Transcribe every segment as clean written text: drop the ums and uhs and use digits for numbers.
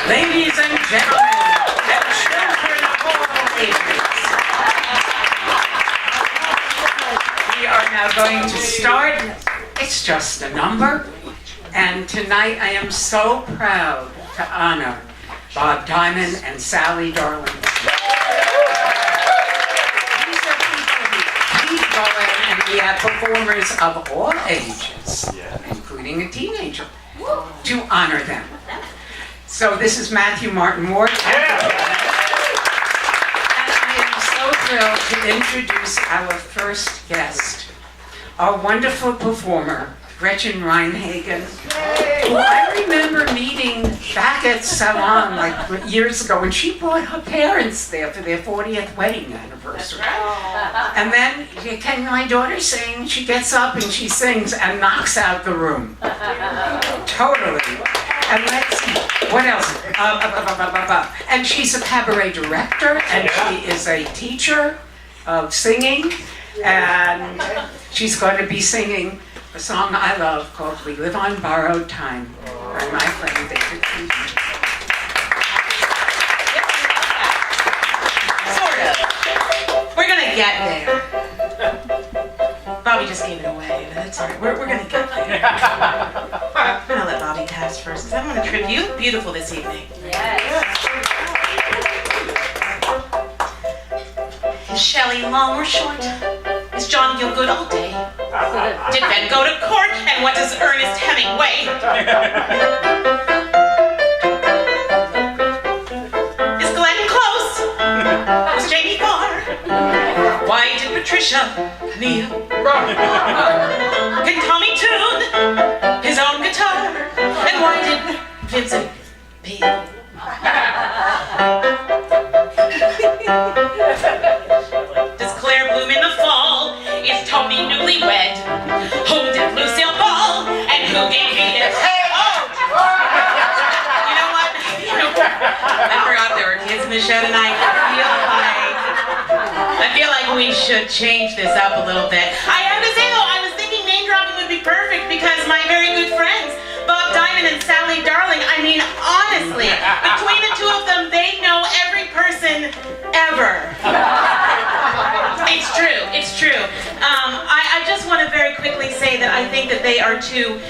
Ladies and gentlemen, and children of all ages, we are now going to start. It's just a number. And tonight I am so proud to honor Bob Diamond and Sally Darling. These are people who keep going, and we have performers of all ages, including a teenager, to honor them. So this is Matthew Martin Ward. And I am so thrilled to introduce our first guest, our wonderful performer, Gretchen Reinhagen, who I remember meeting back at Salon like years ago, and she brought her parents there for their 40th wedding anniversary. And then can my daughter sing? She gets up and she sings and knocks out the room. Totally. And let's see, what else? And she's a cabaret director, and she is a teacher of singing, and she's going to be singing a song I love called We Live on Borrowed Time by my friend David Keaton. Sort of. We're gonna get there. Bobbie just gave it away, but that's all right. We're gonna get there. I'm gonna let Bobbie pass first, because I'm gonna trip you. Beautiful this evening. Yes. Is Shelley long or short? Is John Gielgud all day? Did Ben go to court? And what does Ernest Hemingway? Is Glenn close? Was Jamie far? Why did Patricia kneel? Can Tommy tune his own guitar? And why did Vincent peel? Does Claire bloom in the fall? Is Tony newlywed? Whom did Lucille ball? And who gave me this? Oh! You know what? I forgot there were kids in the show tonight. I feel like we should change this up a little bit. I have to say though, I was thinking name dropping would be perfect because my very good friends, Bob Diamond and Sally Darling, I mean, honestly, between the two of them, they know every person ever. It's true, it's true. I just want to very quickly say that I think that they are two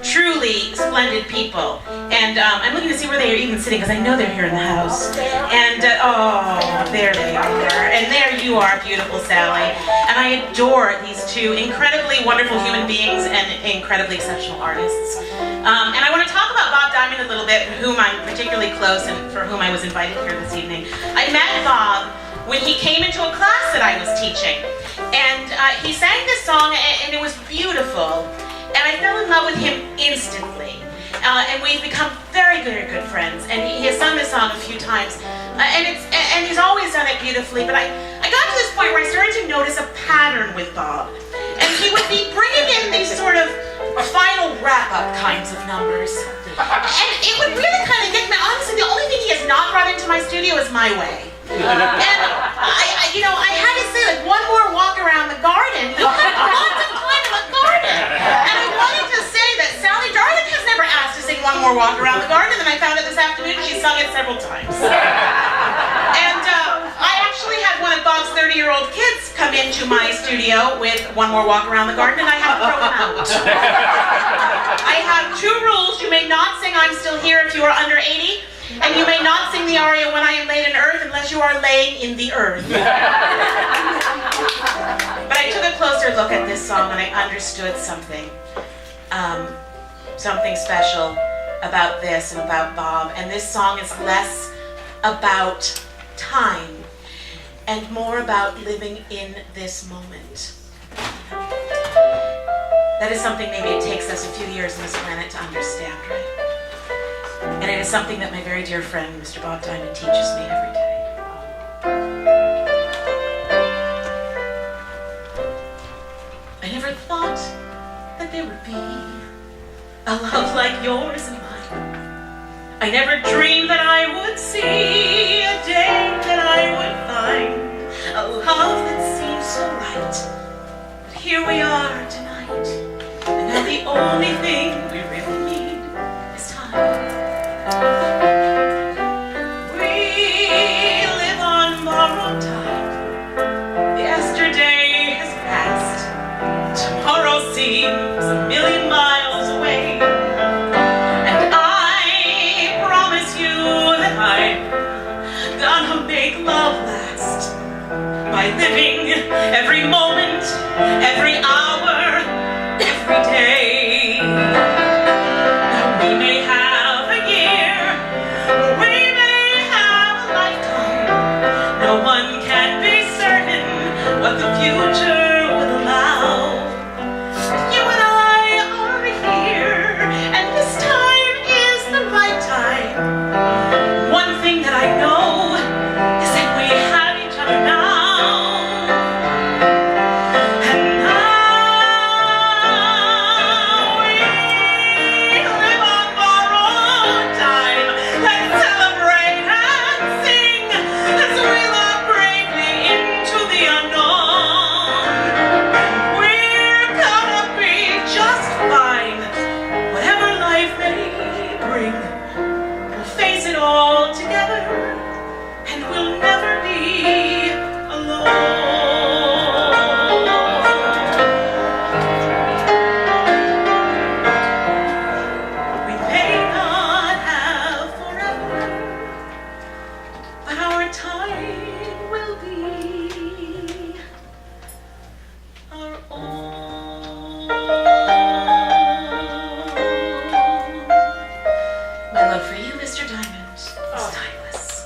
truly splendid people. And I'm looking to see where they are even sitting, because I know they're here in the house. And, oh, there they are. And there you are, beautiful Sally. And I adore these two incredibly wonderful human beings and incredibly exceptional artists. And I want to talk about Bob Diamond a little bit, whom I'm particularly close and for whom I was invited here this evening. I met Bob when he came into a class that I was teaching. And he sang this song, and it was beautiful. And I fell in love with him instantly. And we've become very, very good friends. And he has sung this song a few times. And he's always done it beautifully. But I got to this point where I started to notice a pattern with Bob. And he would be bringing in these sort of final wrap-up kinds of numbers. And it would really kind of get me. Honestly, the only thing he has not brought into my studio is My Way. And I had to say, like, one more walk around the garden. You had lots of time in the garden. And I wanted to say that Sally Darling has never asked to sing One More Walk Around the Garden, and I found out this afternoon she sung it several times. And I actually had one of Bob's 30-year-old kids come into my studio with One More Walk Around the Garden, and I had to throw him out. I have two rules. You may not sing I'm Still Here if you are under 80. And you may not sing the aria When I Am Laid in Earth unless you are laying in the earth. But I took a closer look at this song and I understood something. Something special about this and about Bob. And this song is less about time and more about living in this moment. That is something maybe it takes us a few years on this planet to understand, right? And it is something that my very dear friend, Mr. Bob Diamond, teaches me every day. I never thought that there would be a love like yours and mine. I never dreamed that I would see a day that I would find a love that seems so right. But here we are tonight, and now the only thing we really need is time. will make love last by living every moment, every hour, every day. Now we may have a year, or we may have a lifetime. No one can be certain what the future will allow. You and I are here, and this time is the right time. One thing that I know is that we have each other now. And now we live on borrowed time. Let's celebrate and sing as we look bravely into the unknown. We're gonna be just fine, whatever life may bring. We'll face it all together, and we'll never be alone. We may not have forever, but our time will be our own. My love for you, Mr. Diamond, is timeless.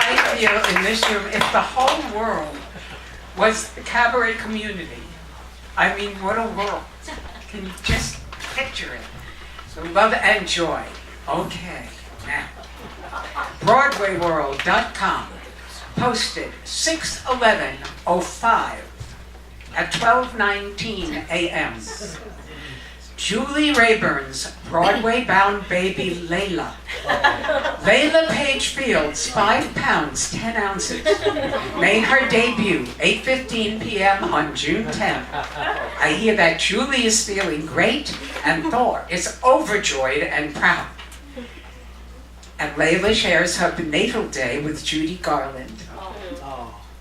I feel in this room, if the whole world was the cabaret community, I mean, what a world. Can you just picture it? So love and joy. Okay, now, BroadwayWorld.com posted 6/11/05 at 12:19 a.m. Julie Rayburn's Broadway-bound baby Layla. Layla Page Fields, 5 pounds, 10 ounces, made her debut 8:15 p.m. on June 10th. I hear that Julie is feeling great and Thor is overjoyed and proud. And Layla shares her natal day with Judy Garland.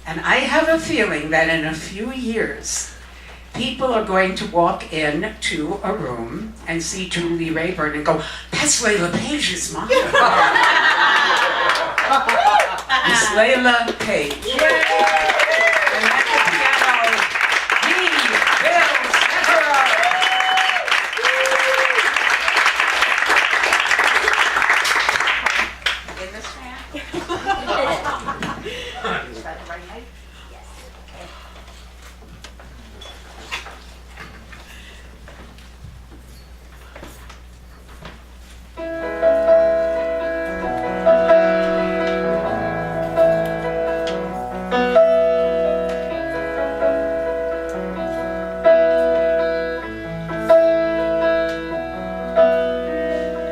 And I have a feeling that in a few years, people are going to walk in to a room and see Julie Rayburn and go, "That's Layla Page's mom." Miss Layla Page. And at the piano, Bill Severo. In this fan? Is that the right height? Yes. Okay.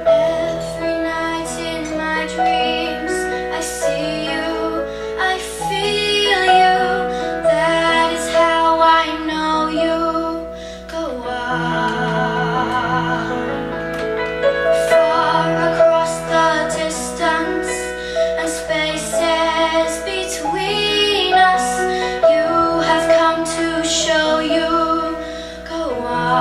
Every night in my dreams, I see you, I feel you. That is how I know you. Go on, far across the distance and spaces between us. You have come to show you. Go on.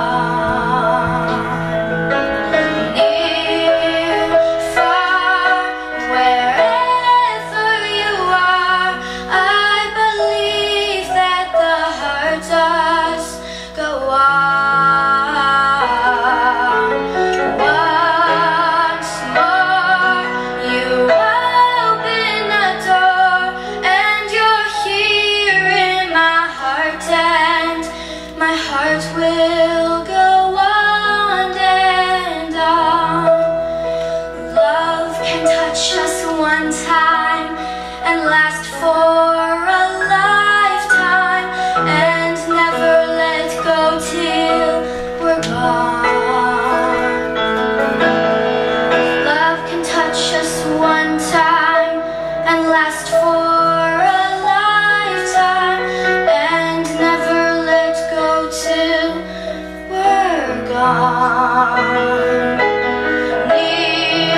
Near, far, wherever you are, I believe that the heart does go on. Once more, you open the door, and you're here in my heart, and my heart will go on and on. Love can touch us one time and last for a lifetime, and never let go till we're gone. Love can touch us one time and last for a lifetime, and never let go till we're gone. Near,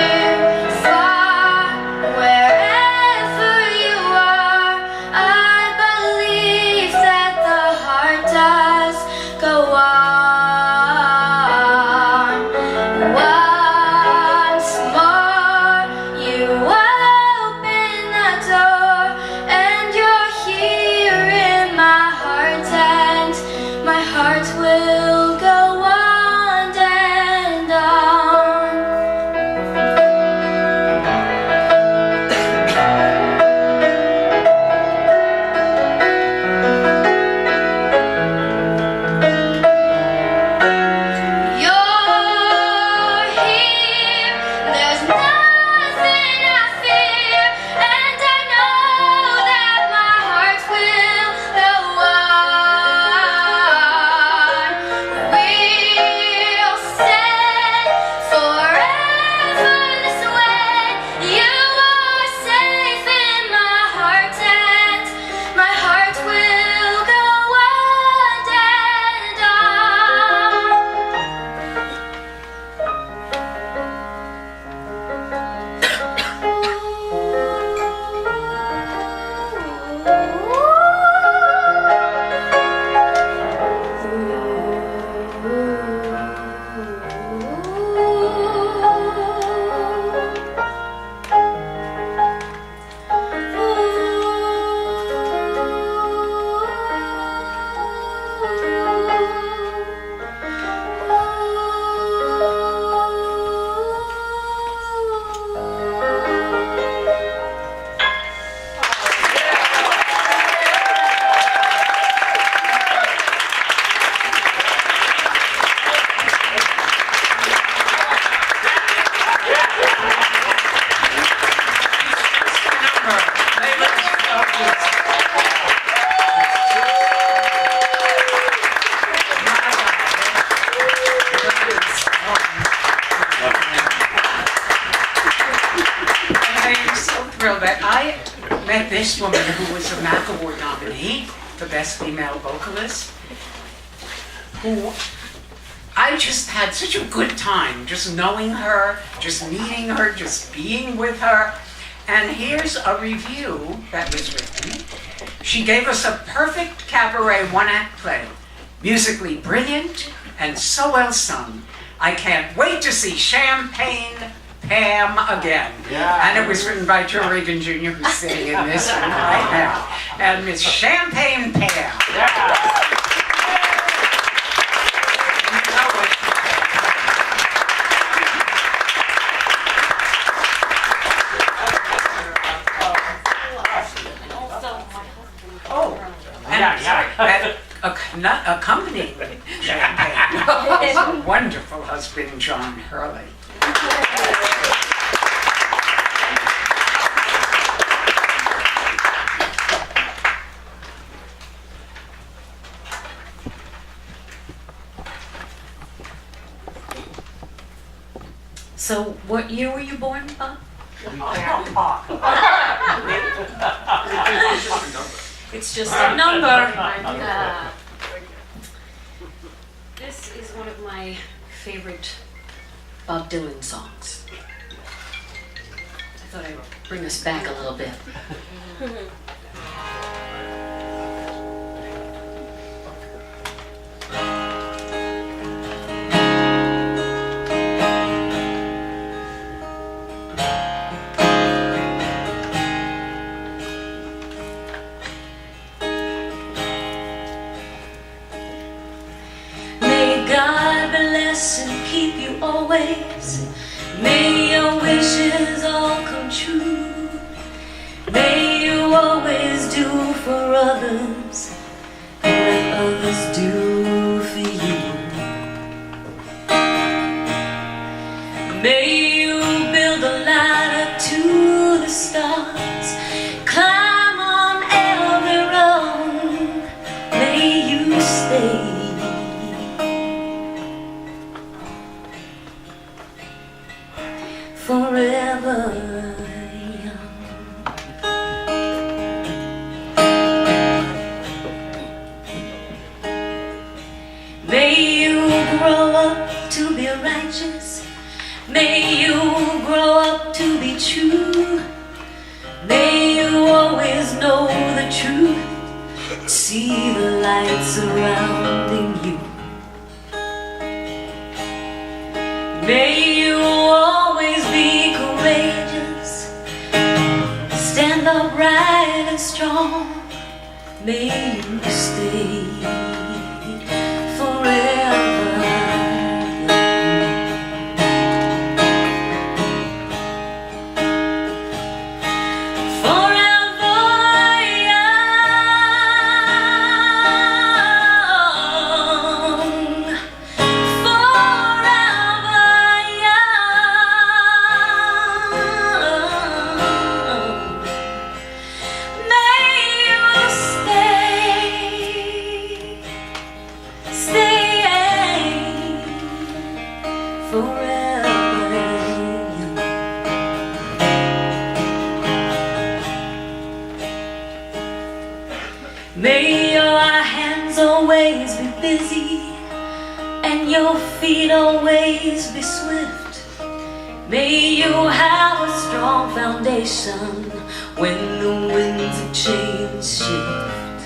I am so thrilled that I met this woman who was a MAC Award nominee for Best Female Vocalist, who I just had such a good time just knowing her, just meeting her, just being with her. And here's a review that was written. She gave us a perfect cabaret one-act play, musically brilliant and so well sung. I can't wait to see Champagne Pam again. Yeah. And it was written by Joe Reagan Jr., who's sitting in this one right now. And it's Champagne Pam. Yeah. Accompanying Champagne is a wonderful husband, John Hurley. So, what year were you born, Bob? It's just a number. This is one of my favorite Bob Dylan songs. I thought I'd bring us back a little bit. And keep you always. May your wishes all come true. May you always do for others and others do for you. May you build a ladder to the stars, climb on every rung. May you stay forever young. May you grow up to be righteous. May you grow up to be true. May you always know the truth. See the light surrounding you. May you always be courageous, stand upright and strong. May you stay forever May your hands always be busy and your feet always be swift. May you have a strong foundation when the winds of change shift.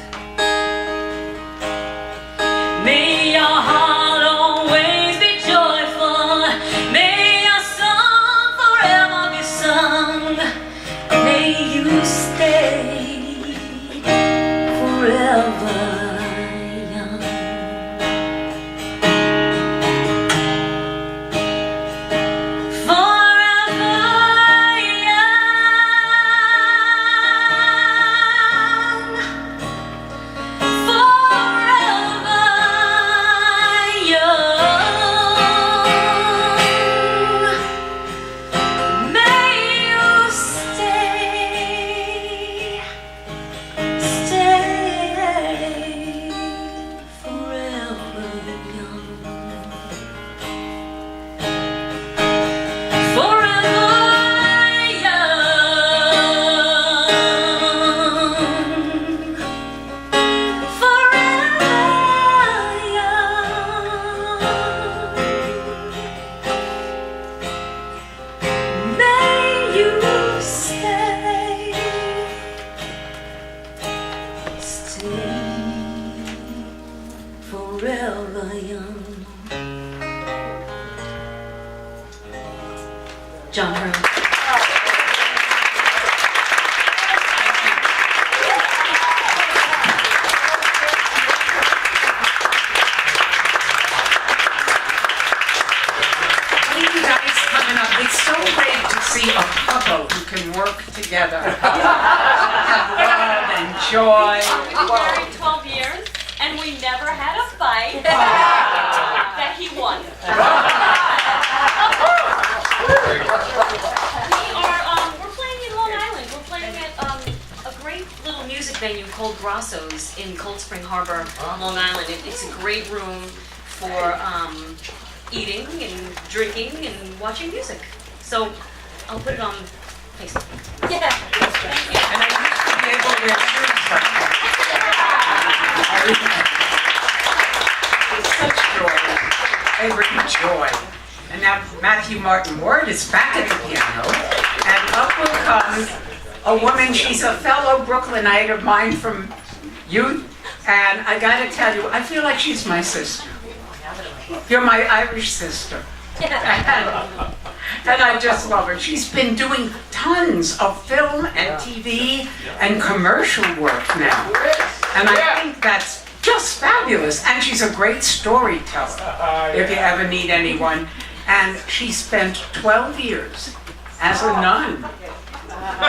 May your heart always be joyful. May your song forever be sung. May you stay forever young. Forever young. her. You guys coming up. It's so great to see a couple who can work together. Have love and joy. We've been married 12 years, and we never had a fight that he won. We're playing in Long Island. We're playing at a great little music venue called Grosso's in Cold Spring Harbor, Long Island. It's a great room for eating and drinking and watching music. So I'll put it on Facebook. Yeah. Thank you. And I used to be able to wear shoes like that. It's such joy. They bring joy. And now Matthew Martin Ward is back at the piano. And up will come a woman, she's a fellow Brooklynite of mine from youth. And I gotta tell you, I feel like she's my sister. You're my Irish sister. And I just love her. She's been doing tons of film and TV and commercial work now. And I think that's just fabulous. And she's a great storyteller, if you ever need anyone. And she spent 12 years as a nun.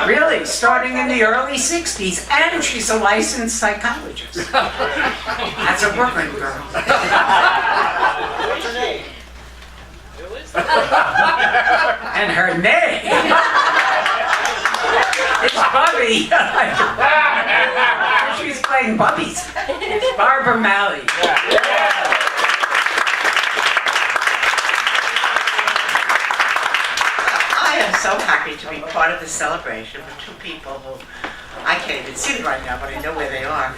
Really, starting in the early 60s. And she's a licensed psychologist. That's a Brooklyn girl. What's her name? And her name is Bobbie. She's playing Bubbies. It's Barbara Malley. I am so happy to be part of this celebration with two people who I can't even see them right now, but I know where they are,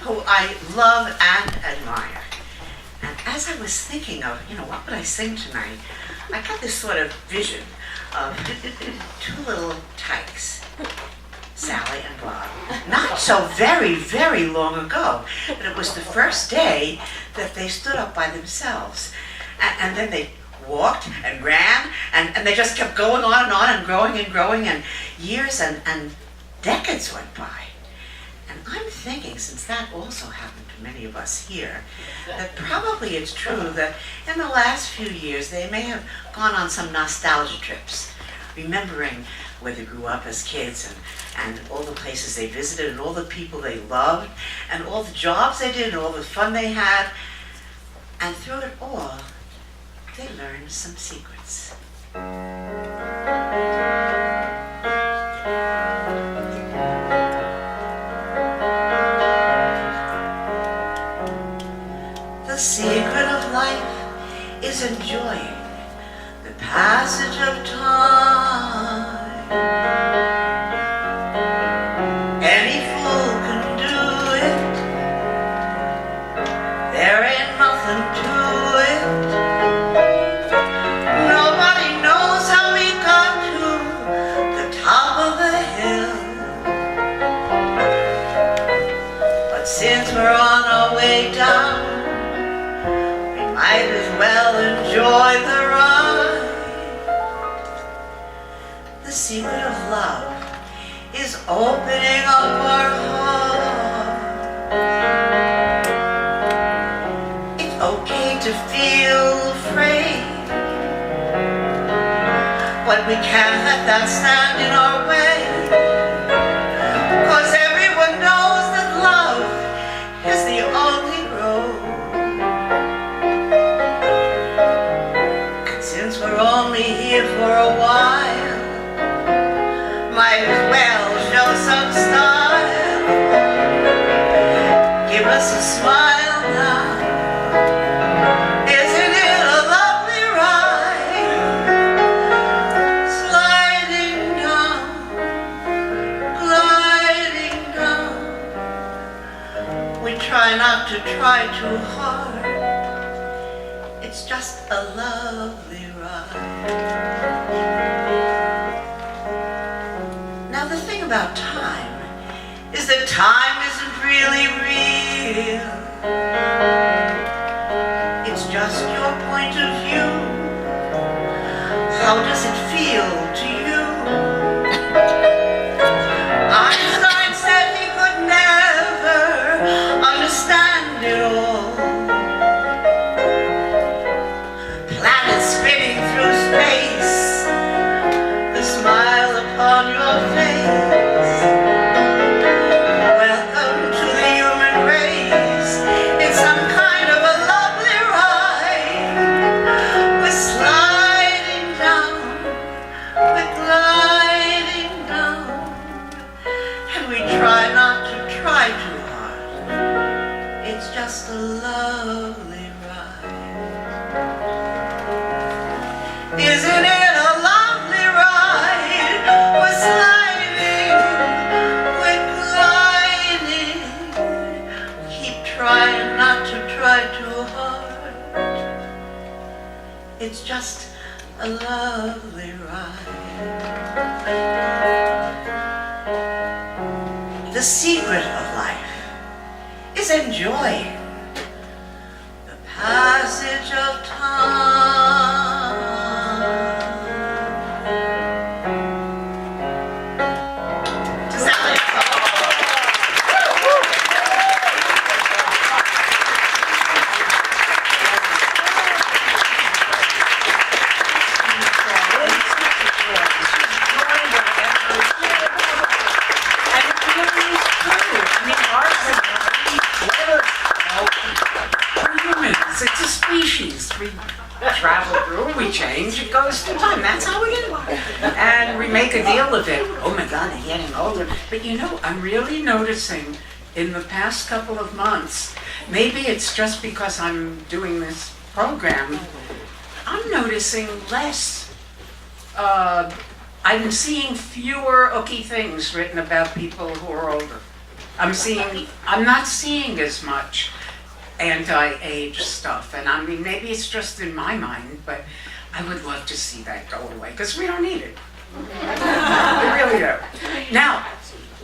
who I love and admire. And as I was thinking of, what would I sing tonight, I got this sort of vision of two little tykes, Sally and Bob. Not so very, very long ago, but it was the first day that they stood up by themselves. And then they walked and ran, and they just kept going on and growing, and years and decades went by. And I'm thinking, since that also happened to many of us here, that probably it's true that in the last few years they may have gone on some nostalgia trips, remembering where they grew up as kids and all the places they visited and all the people they loved and all the jobs they did and all the fun they had. And through it all, they learned some secrets. The secret of life is enjoying the passage of time. Any fool can do it. There ain't nothing to it. Nobody knows how we got to the top of the hill. But since we're on our way down, might as well enjoy the ride. The secret of love is opening up our heart. It's okay to feel afraid, but we can't let that stand in our way. 'Cause everyone knows that love is the only road. We're only here for a while, might as well show some style. Give us a smile now. Isn't it a lovely ride? Sliding down, gliding down. We try not to try too hard. It's just a lovely ride. Now the thing about time is that time isn't really real. It's just your point of view. How does it feel upon your face. Welcome to the human race. It's some kind of a lovely ride. We're sliding down, we're gliding down, and we try not to try too hard. It's just a lovely ride. Isn't it a lovely ride? We're sliding, we're gliding. Keep trying not to try too hard. It's just a lovely ride. The secret of life is enjoying the passage of time. It's a species. We travel through, we change, it goes through time. That's how we get along. And we make a deal of it. Oh my God, I'm getting older. But you know, I'm really noticing in the past couple of months, maybe it's just because I'm doing this program, I'm noticing less. I'm seeing fewer ooky things written about people who are older. I'm not seeing as much anti-age stuff, and I mean, maybe it's just in my mind, but I would love to see that go away, because we don't need it. We really don't. Now,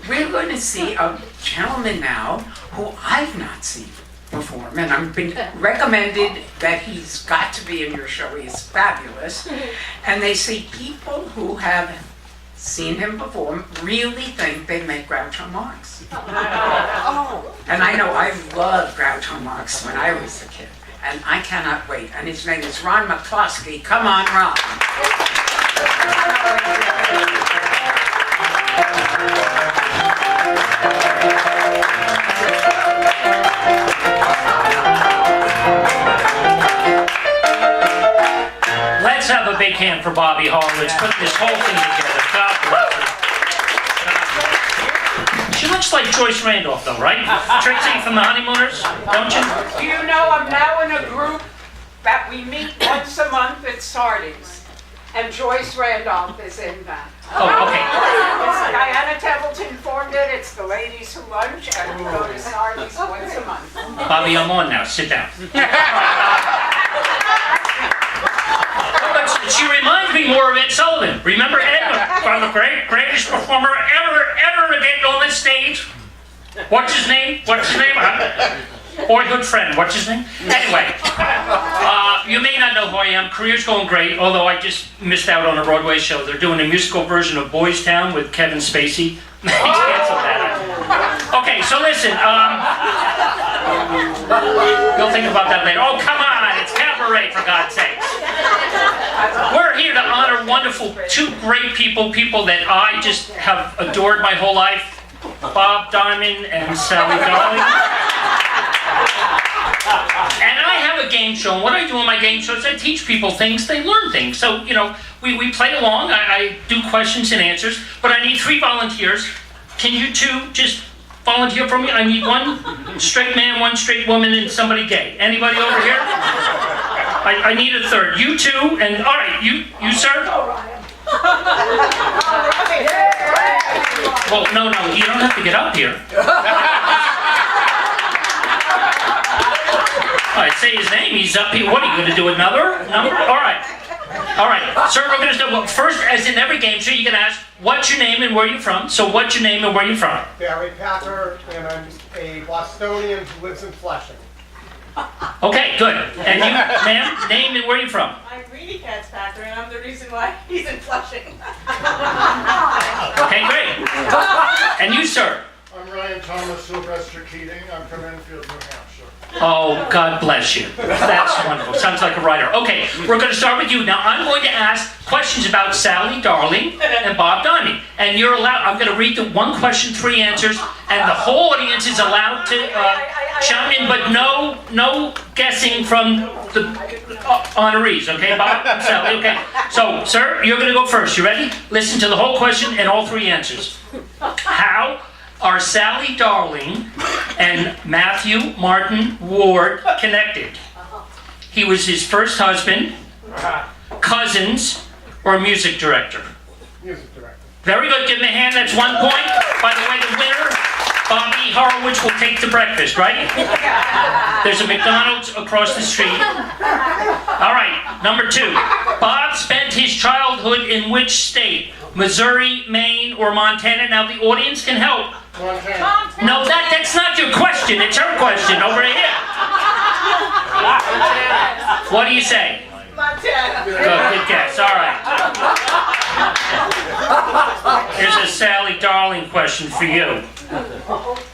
we're going to see a gentleman now who I've not seen perform, and I've been recommended that he's got to be in your show. He's fabulous. And they say people who have seen him perform really think they make Groucho Marx. And I know I loved Groucho Marx when I was a kid, and I cannot wait. And his name is Ron McCloskey. Come on, Ron. Let's have a big hand for Bobbie Horowitz putting this whole thing together. God bless her. She looks like Joyce Randolph, though, right? Trixie from the Honeymooners, don't you? Do you know I'm now in a group that we meet once a month at Sardis, and Joyce Randolph is in that. Oh, okay. Diana Templeton formed it. It's the ladies who lunch, and we go to Sardis once a month. Bobbie, I'm on now. Sit down. She reminds me more of Ed Sullivan. Remember Ed, one of the greatest performer ever to get on this stage? What's his name? Boyhood friend. What's his name? Anyway, you may not know who I am. Career's going great, although I just missed out on a Broadway show. They're doing a musical version of Boys Town with Kevin Spacey. They canceled that. Okay, so listen. You'll think about that later. Oh, come on. It's cabaret, for God's sakes. We're here to honor two great people that I just have adored my whole life. Bob Diamond and Sally Darling. And I have a game show, and what I do on my game show is I teach people things, they learn things. So, you know, we play along, I do questions and answers, but I need 3 volunteers. Can you 2 just volunteer for me? I need 1 straight man, 1 straight woman, and somebody gay. Anybody over here? I need a 3rd. You 2, and all right, you sir? Well, no, you don't have to get up here. All right, say his name. He's up here. What are you going to do? Another number? All right, sir. We're going to do first, as in every game show, you can ask, "What's your name and where you from?" So, what's your name and where you from? Barry Packer, and I'm a Bostonian who lives in Flushing. Okay, good. And you, ma'am, name and where you from? I'm Greedy Cat's Packer, and I'm the reason why he's in Flushing. Okay, great. And you, sir? I'm Ryan Thomas, Sylvester Keating. I'm from Enfield, New Hampshire. Oh, God bless you. That's wonderful. Sounds like a writer. Okay, we're going to start with you. Now, I'm going to ask questions about Sally Darling and Bob Diamond. And you're allowed, I'm going to read the one question, 3 answers, and the whole audience is allowed to chime in, but no guessing from the honorees, okay, Bob and Sally, okay? So, sir, you're going to go first. You ready? Listen to the whole question and all 3 answers. How are Sally Darling and Matthew Martin Ward connected? He was his first husband, cousins, or music director? Music director. Very good. Give him a hand. That's 1 point. By the way, the winner, Bobbie Horowitz, will take the breakfast, right? There's a McDonald's across the street. All right, number 2. Bob spent his childhood in which state? Missouri, Maine, or Montana? Now, the audience can help. Montana. No, that's not your question. It's her question over here. What do you say? Montana. Good guess. All right. Here's a Sally Darling question for you.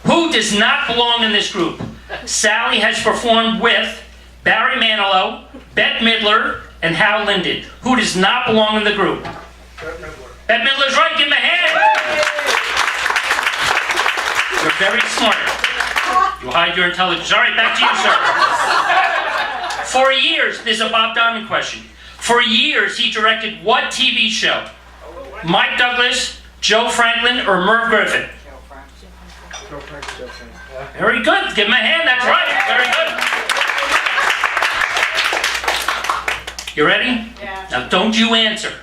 Who does not belong in this group? Sally has performed with Barry Manilow, Bette Midler, and Hal Linden. Who does not belong in the group? Bette Midler. Bette Midler's right. Give him a hand. You're very smart. You hide your intelligence. All right, back to you, sir. For years, this is a Bob Diamond question. For years, he directed what TV show? Mike Douglas, Joe Franklin, or Merv Griffin? Very good. Give him a hand. That's right. Very good. You ready? Yeah. Now, don't you answer.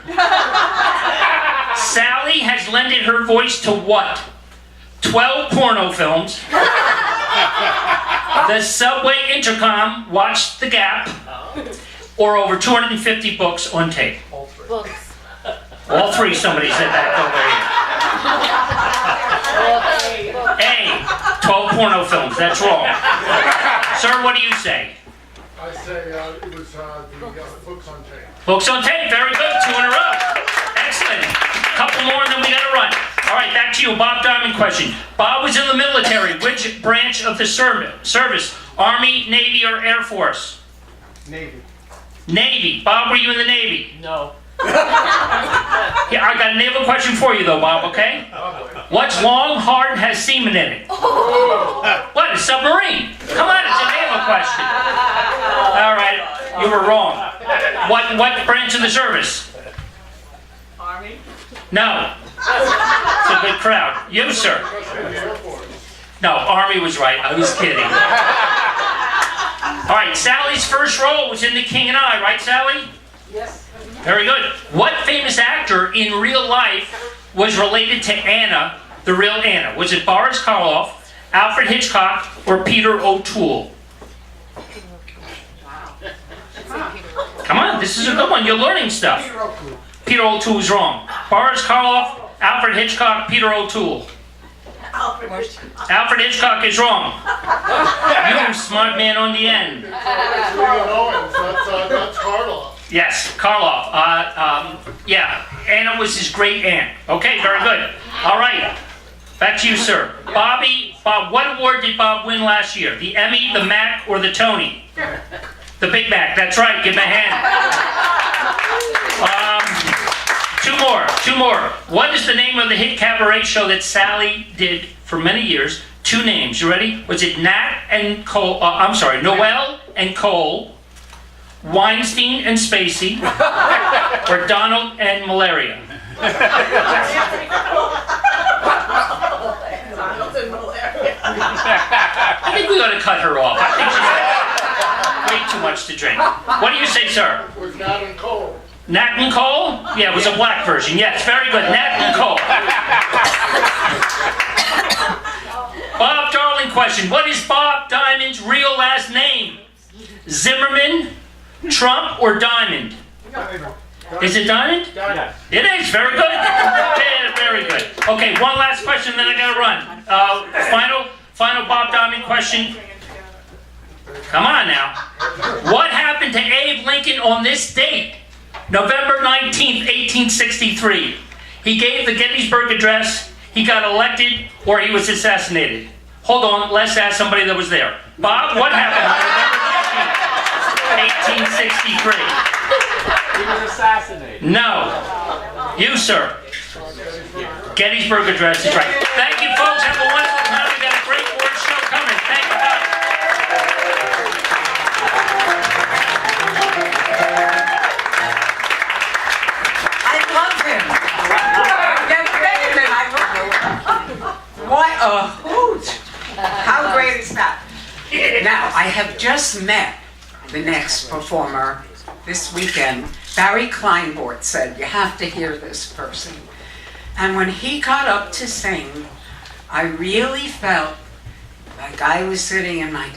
Sally has lended her voice to what? 12 porno films, the subway intercom, Watch the Gap, or over 250 books on tape? Books. All 3, somebody said that over here. A, 12 porno films, that's wrong. Sir, what do you say? I say it was the books on tape. Books on tape, very good, 2 in a row. Excellent. Couple more and then we gotta run. All right, back to you, Bob Diamond question. Bob was in the military. Which branch of the service? Army, Navy, or Air Force? Navy. Navy. Bob, were you in the Navy? No. Yeah, I got a naval question for you though, Bob, okay? What's long, hard, and has semen in it? What, a submarine? Come on, it's a naval question. All right, you were wrong. What branch of the service? Army. No. It's a good crowd. You, sir? No, Army was right. I was kidding. All right, Sally's first role was in The King and I, right, Sally? Yes. Very good. What famous actor in real life was related to Anna, the real Anna? Was it Boris Karloff, Alfred Hitchcock, or Peter O'Toole? Come on, this is a good one. You're learning stuff. Peter O'Toole is wrong. Boris Karloff, Alfred Hitchcock, Peter O'Toole. Alfred Hitchcock is wrong. You smart man on the end. That's Karloff. Yes, Karloff. Yeah, Anna was his great aunt. Okay, very good. All right, back to you, sir. Bob, what award did Bob win last year? The Emmy, the Mac, or the Tony? The Big Mac. That's right. Give him a hand. Two more. What is the name of the hit cabaret show that Sally did for many years? 2 names. You ready? Was it Nat and Cole? Noel and Cole, Weinstein and Spacey, or Donald and Malaria? I think we ought to cut her off. I think she's had way too much to drink. What do you say, sir? It was Nat and Cole. Nat and Cole? Yeah, it was a black version. Yes, very good. Nat and Cole. Bob Darling question. What is Bob Diamond's real last name? Zimmerman, Trump, or Diamond? Is it Diamond? Diamond. It is. Very good. Yeah, very good. Okay, one last question, then I gotta run. Final Bob Diamond question. Come on now. What happened to Abe Lincoln on this date? November 19th, 1863. He gave the Gettysburg Address, he got elected, or he was assassinated. Hold on, let's ask somebody that was there. Bob, what happened on November 19th, 1863? He was assassinated. No. You, sir. Gettysburg Address is right. Thank you, folks. Have a wonderful time. We've got a great word show coming. Thank you, guys. I love him. Get ready, I love him. What a hoot. How great is that? Now, I have just met the next performer this weekend. Barry Kleinbort said, you have to hear this person. And when he got up to sing, I really felt like I was sitting in my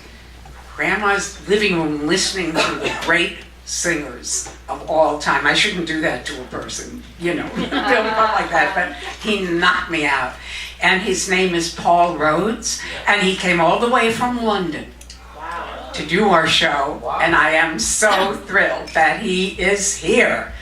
grandma's living room listening to the great singers of all time. I shouldn't do that to a person, you know, don't felt like that, but he knocked me out. And his name is Paul Rhodes, and he came all the way from London to do our show, and I am so thrilled that he is here.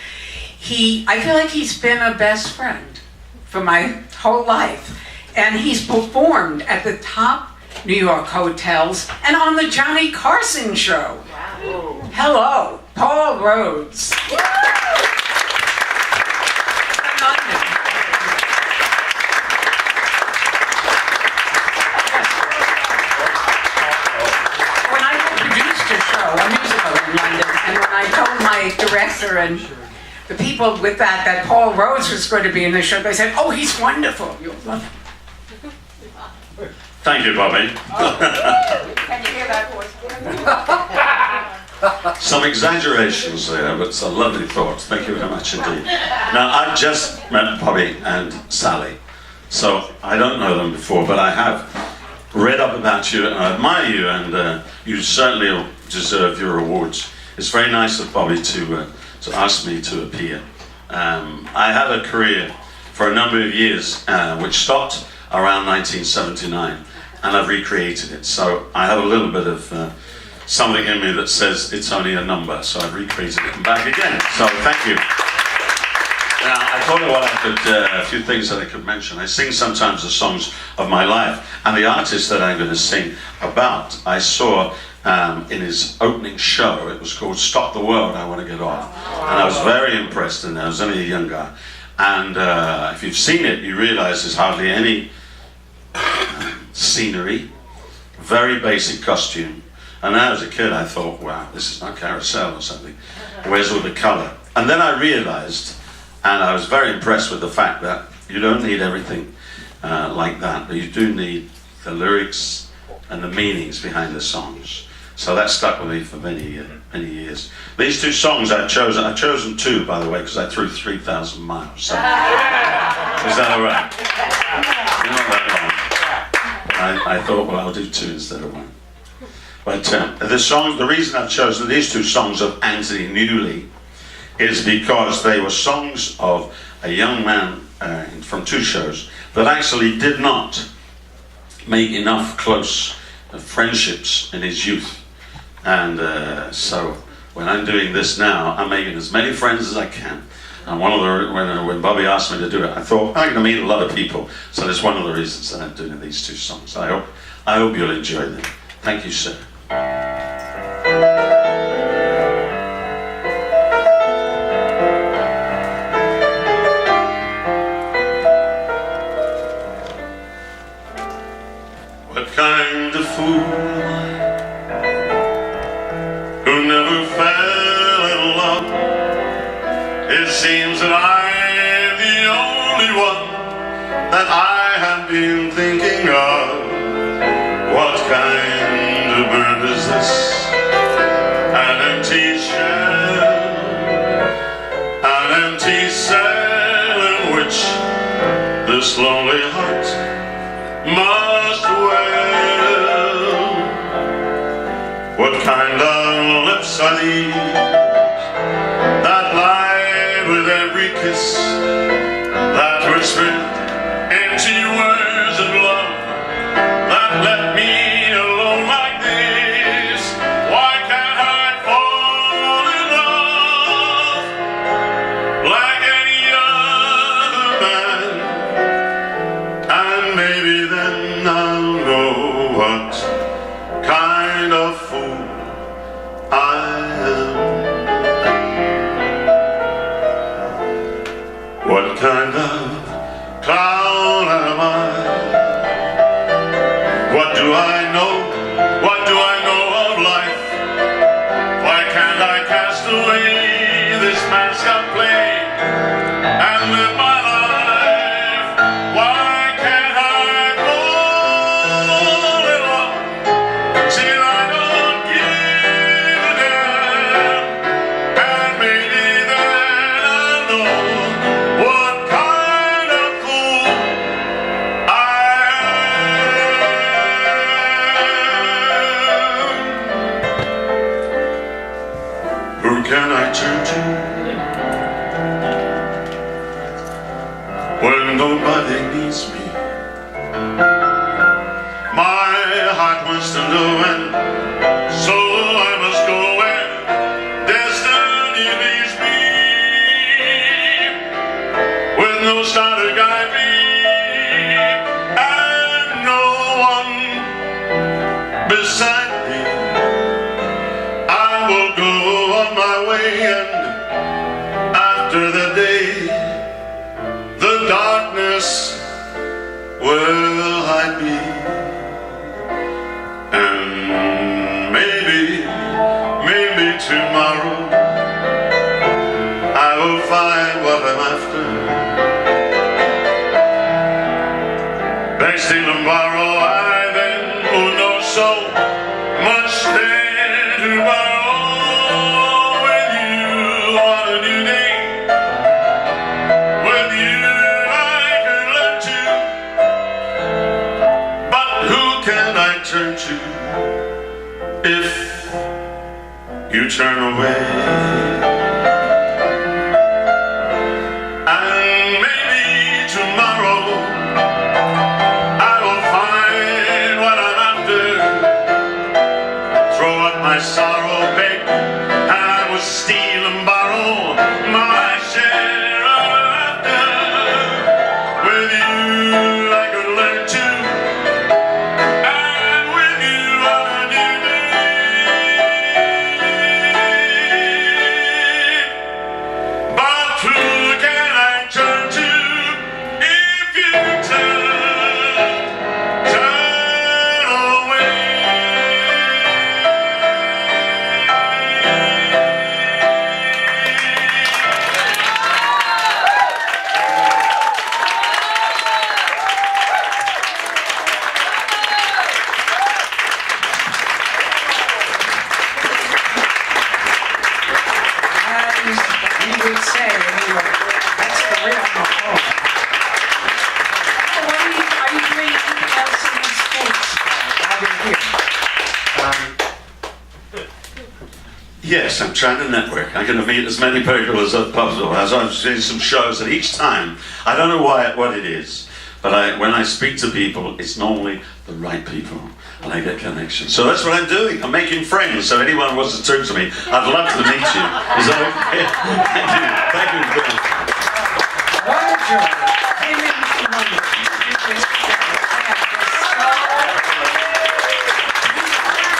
I feel like he's been a best friend for my whole life, and he's performed at the top New York hotels and on the Johnny Carson show. Wow. Hello, Paul Rhodes. When I produced a show, a musical in London, and when I told my director and the people with that Paul Rhodes was going to be in the show, they said, oh, he's wonderful. You'll love him. Thank you, Bobbie. Can you hear that voice? Some exaggerations there, but it's a lovely thought. Thank you very much indeed. Now, I've just met Bobbie and Sally, so I don't know them before, but I have read up about you, and I admire you, and you certainly deserve your awards. It's very nice of Bobbie to ask me to appear. I had a career for a number of years, which stopped around 1979, and I've recreated it. So I have a little bit of something in me that says it's only a number, so I've recreated it and back again. So thank you. Now, I thought a few things that I could mention. I sing sometimes the songs of my life, and the artist that I'm going to sing about, I saw in his opening show. It was called Stop the World, I Want to Get Off. And I was very impressed, and I was only a young guy. And if you've seen it, you realize there's hardly any scenery, very basic costume. And now as a kid I thought, wow, this is not Carousel or something. Where's all the color? And then I realized, and I was very impressed with the fact that you don't need everything like that, but you do need the lyrics and the meanings behind the songs. So that stuck with me for many years. These two songs I've chosen two, by the way, because I threw 3,000 miles. So. Is that all right? Not that long. I thought, well, I'll do two instead of one. But the reason I've chosen these two songs of Anthony Newley is because they were songs of a young man from two shows that actually did not make enough close friendships in his youth. And so when I'm doing this now, I'm making as many friends as I can. And when Bobbie asked me to do it, I thought, I'm going to meet a lot of people. So that's one of the reasons that I'm doing these two songs. I hope you'll enjoy them. Thank you, sir. What kind of fool am I, who never fell in love? It seems that I'm the only one that I have been thinking of. What kind of bird is this? An empty shell, an empty cell in which this lonely heart must dwell. What kind of lips are these that lie with every kiss, that whisper empty words of love, that let me alone like this? Why can't I fall in love like any other man? And maybe then I'll know what kind clown am I? What do I know? What do I know of life? Why can't I cast away this mask of play and live my life? Why can't I fall in love? See, I don't give a damn, and maybe then I'll know what kind of fool I am. Who can I turn to when nobody needs me? My heart wants to know, and so I must go where destiny leads me, with no star to guide me and no one beside me. I will go on my way, and after the day, the darkness will hide me. And maybe tomorrow I will find what I'm after. Beg, steal and borrow, I then will know so much there to borrow. With you on a new day, with you I can learn to. But who can I turn to if you turn away? And maybe tomorrow I will find what I'm after. Throw up my sorrow, beg, and I will steal and borrow my share of laughter. With you I could learn to, and with you on a new day. But who can I turn to if you turn away? As we would say, anyway, that's the real McCall. Are you doing anything else in the States while you're here? Yes, I'm trying to network. I'm going to meet as many people as possible. As I've seen some shows, and each time, I don't know what it is, but when I speak to people, it's normally the right people, and I get connections. So that's what I'm doing. I'm making friends. So anyone who wants to talk to me, I'd love to meet you. Is that okay? Thank you. Thank you. What a joy. Came in from London to do this show. I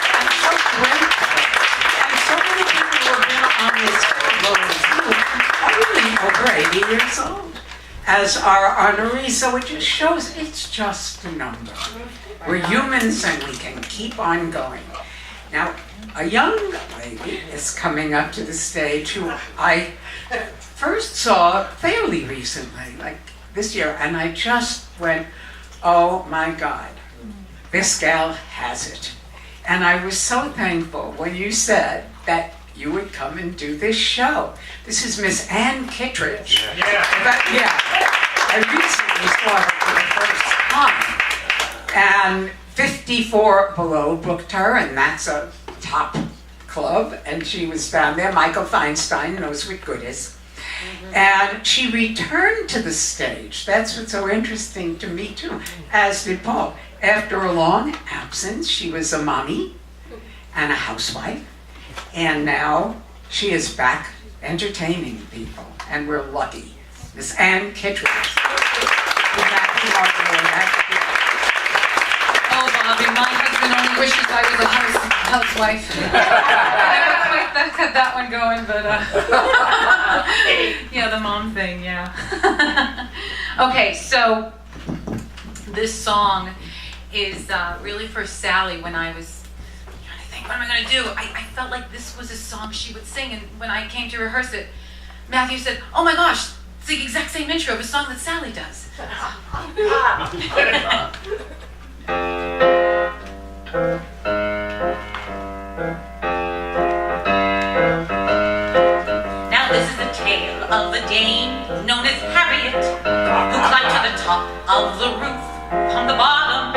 am so grateful. And so many people who have been on this road are really over 80 years old as our honorees. So it just shows it's just a number. We're humans and we can keep on going. Now, a young lady is coming up to the stage who I first saw fairly recently, like this year, and I just went, oh my God, this gal has it. And I was so thankful when you said that you would come and do this show. This is Miss Ann Kittredge. Yeah. I recently saw her for the first time. And 54 Below booked her, and that's a top club, and she was down there. Michael Feinstein knows what good is. And she returned to the stage. That's what's so interesting to me too, as did Paul. After a long absence, she was a mommy and a housewife, and now she is back entertaining people, and we're lucky. Miss Ann Kittredge. Oh, Bobbie, my husband only wishes I was a housewife. I never quite got that one going, but yeah, the mom thing, yeah. Okay, so this song is really for Sally. When I was trying to think, what am I going to do? I felt like this was a song she would sing, and when I came to rehearse it, Matthew said, oh my gosh, it's the exact same intro of a song that Sally does. Now this is the tale of a dame known as Harriet, who climbed to the top of the roof from the bottom.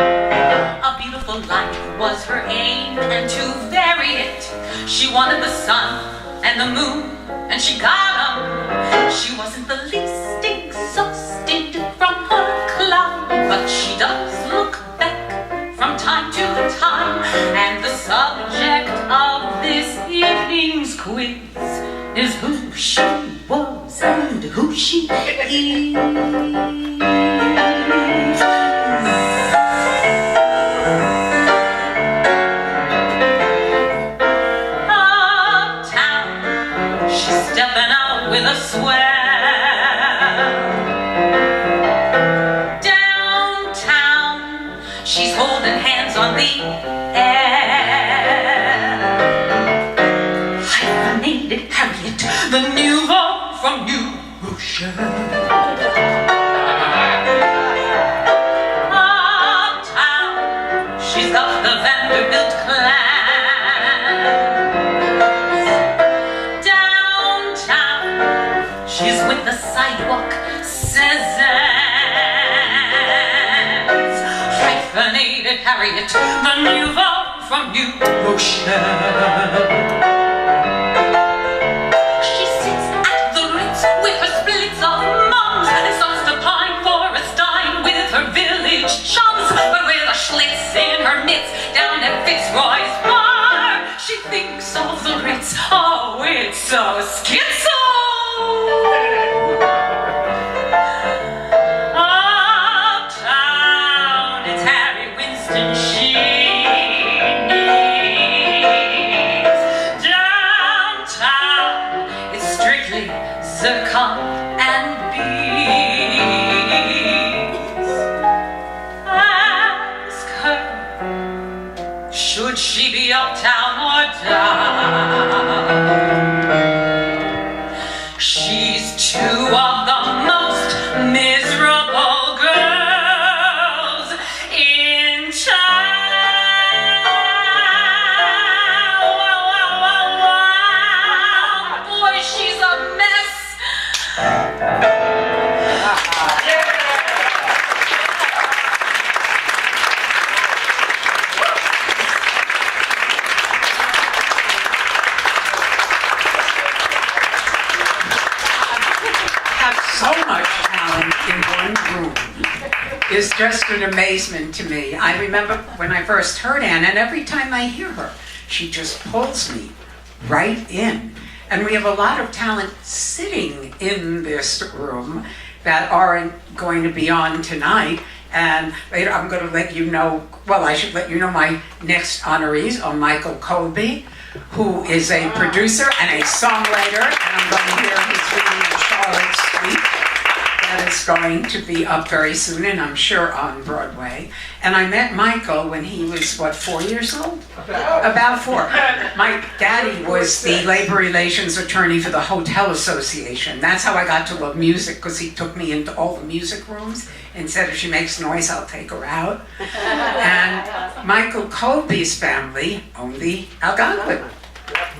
A beautiful life was her aim, and to vary it, she wanted the sun and the moon, and she got 'em. She wasn't the least exhausted from her climb, but she does look back from time to time, and the subject of this evening's quiz is who she was and who she is. Uptown, she's stepping out with a swell. Downtown, she's holding hands on the air. Hyphenated Harriet, the nouveau from New Rochelle. Uptown, she's got the Vanderbilt class. Downtown, she's with the sidewalk Cezannes. Hyphenated Harriet, the nouveau from New Rochelle. She sits at the Ritz with her splits of mums and starts to pine for a stein with her village chums. But with a schlitz in her mitts down at Fitzroy's bar, she thinks of the Ritz. Oh, it's so schizo. Uptown, it's Harry Winston she needs. Downtown, it's strictly zircon and beads. Ask her, should she be uptown or down? She's two of the most miserable girls in town. Boy, she's a mess. Have so much talent in one room is just an amazement to me. I remember when I first heard Anne, and every time I hear her, she just pulls me right in. And we have a lot of talent sitting in this room that aren't going to be on tonight. And later I'm going to let you know, well, I should let you know my next honorees are Michael Colby, who is a producer and a songwriter, and I'm going to hear his reading of Charlotte Street. That is going to be up very soon, and I'm sure on Broadway. And I met Michael when he was, what, 4 years old? About 4. My daddy was the labor relations attorney for the Hotel Association. That's how I got to love music, because he took me into all the music rooms and said, if she makes noise, I'll take her out. And Michael Colby's family owned the Algonquin.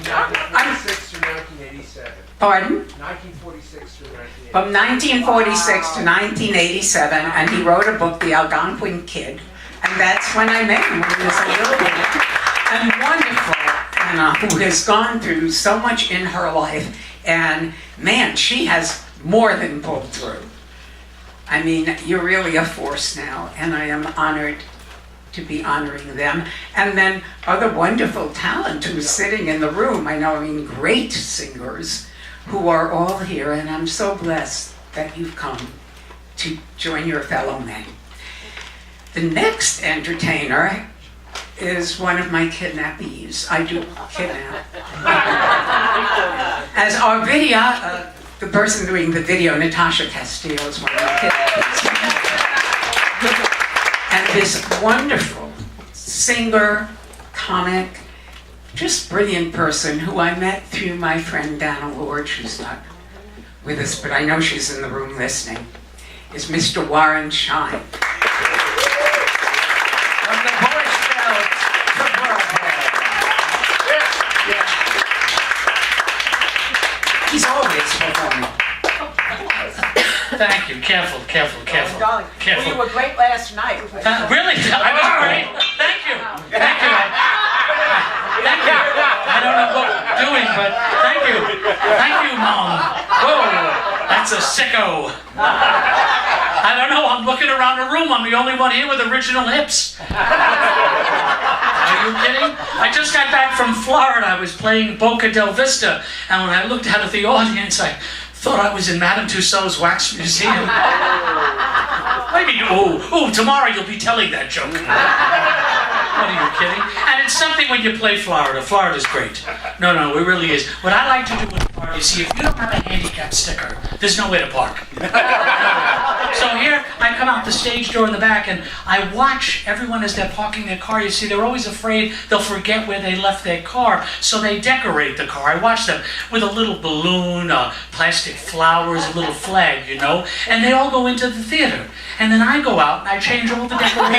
1946 to 1987. Pardon? 1946 to 1987. From 1946 to 1987, and he wrote a book, The Algonquin Kid, and that's when I met him when he was a little boy. And wonderful Anna, who has gone through so much in her life, and man, she has more than pulled through. I mean, you're really a force now, and I am honored to be honoring them. And then other wonderful talent who's sitting in the room. I mean, great singers who are all here, and I'm so blessed that you've come to join your fellow men. The next entertainer is one of my kidnappees. I do kidnap. As our video, the person doing the video, Natasha Castillo, is one of my kidnappees. And this wonderful singer, comic, just brilliant person who I met through my friend Dana Lord, who's not with us, but I know she's in the room listening, is Mr. Warren Shine. From the Boys Belt to Burbank. Yeah. He's always performing. Thank you. Careful. Darling, Careful. you were great last night. Really? I was great. Thank you. Thank you. I don't know what I'm doing, but thank you. Thank you, Mom. Whoa, that's a sicko. I don't know. I'm looking around the room. I'm the only one here with original hips. Are you kidding? I just got back from Florida. I was playing Boca del Vista, and when I looked out at the audience, I thought I was in Madame Tussauds Wax Museum. Maybe, tomorrow you'll be telling that joke. What, are you kidding? And it's something when you play Florida. Florida's great. No, it really is. What I like to do with the park is, see, if you don't have a handicap sticker, there's nowhere to park. So here, I come out the stage door in the back, and I watch everyone as they're parking their car. You see, they're always afraid they'll forget where they left their car, so they decorate the car. I watch them with a little balloon, plastic flowers, a little flag, and they all go into the theater. And then I go out and I change all the decorations for one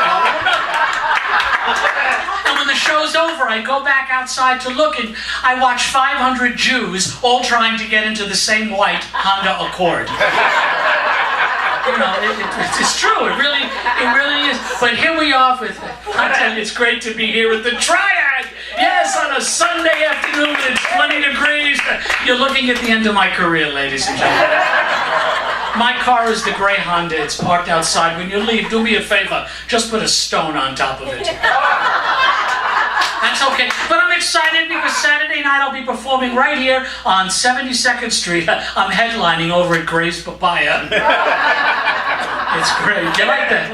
color. And when the show's over, I go back outside to look, and I watch 500 Jews all trying to get into the same white Honda Accord. It's true. It really is. But here we are I tell you, it's great to be here with the Triad. Yes, on a Sunday afternoon, it's 20 degrees. You're looking at the end of my career, ladies and gentlemen. My car is the gray Honda. It's parked outside. When you leave, do me a favor. Just put a stone on top of it. That's okay. But I'm excited because Saturday night I'll be performing right here on 72nd Street. I'm headlining over at Gray's Papaya. It's great. You like that?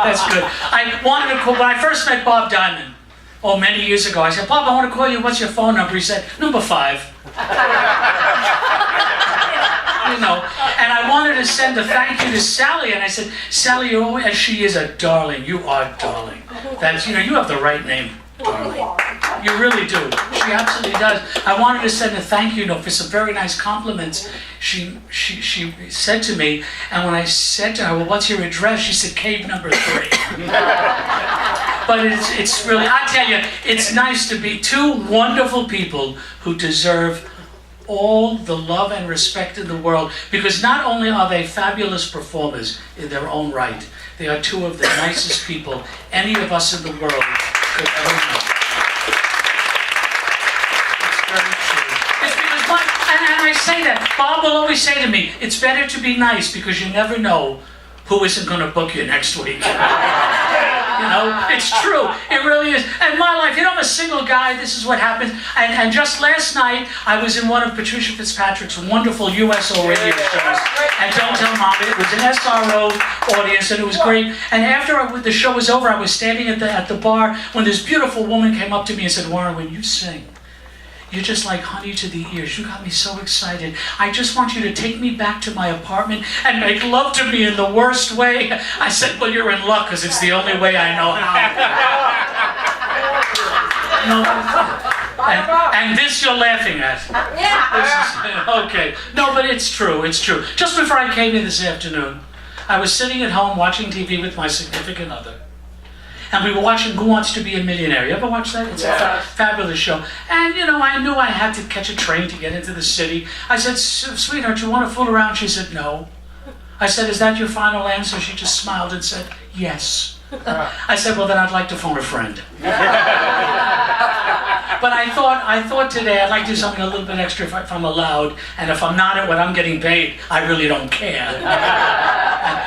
That's good. I wanted to call, when I first met Bob Diamond, many years ago, I said, Bob, I want to call you. What's your phone number? He said, number 5. And I wanted to send a thank you to Sally, and I said, Sally, you're always, and she is a darling. You are darling. That's, you have the right name, darling. You really do. She absolutely does. I wanted to send a thank you note for some very nice compliments she said to me, and when I said to her, well, what's your address? She said, cave number 3. But it's really, I tell you, it's nice to be two wonderful people who deserve all the love and respect in the world, because not only are they fabulous performers in their own right, they are two of the nicest people any of us in the world could ever know. It's very true. It's because and I say that, Bob will always say to me, it's better to be nice because you never know who isn't going to book you next week. It's true. It really is. And my life, I'm a single guy. This is what happens. And just last night, I was in one of Patricia Fitzpatrick's wonderful USO radio shows. And Don't Tell Mom, it was an SRO audience, and it was great. And after the show was over, I was standing at the bar when this beautiful woman came up to me and said, Warren, when you sing, you're just like honey to the ears. You got me so excited. I just want you to take me back to my apartment and make love to me in the worst way. I said, well, you're in luck because it's the only way I know how. And this you're laughing at. Okay. No, but it's true. It's true. Just before I came in this afternoon, I was sitting at home watching TV with my significant other. And we were watching Who Wants to Be a Millionaire. You ever watch that? It's a fabulous show. And, I knew I had to catch a train to get into the city. I said, sweetheart, you want to fool around? She said, no. I said, is that your final answer? She just smiled and said, yes. I said, well, then I'd like to phone a friend. But I thought today I'd like to do something a little bit extra if I'm allowed. And if I'm not at what I'm getting paid, I really don't care.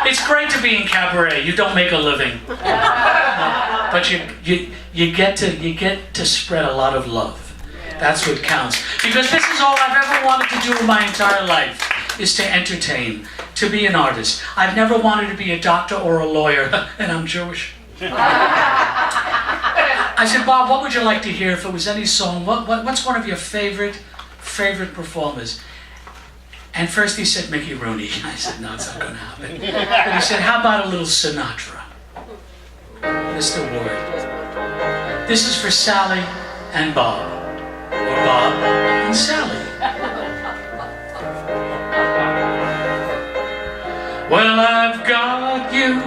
It's great to be in cabaret. You don't make a living. But you get to spread a lot of love. That's what counts. Because this is all I've ever wanted to do in my entire life, is to entertain, to be an artist. I've never wanted to be a doctor or a lawyer, and I'm Jewish. I said, Bob, what would you like to hear if it was any song? What's one of your favorite performers? And first he said Mickey Rooney. I said, no, it's not going to happen. But he said, how about a little Sinatra? Mr. Ward. This is for Sally and Bob. Or Bob and Sally. Well, I've got you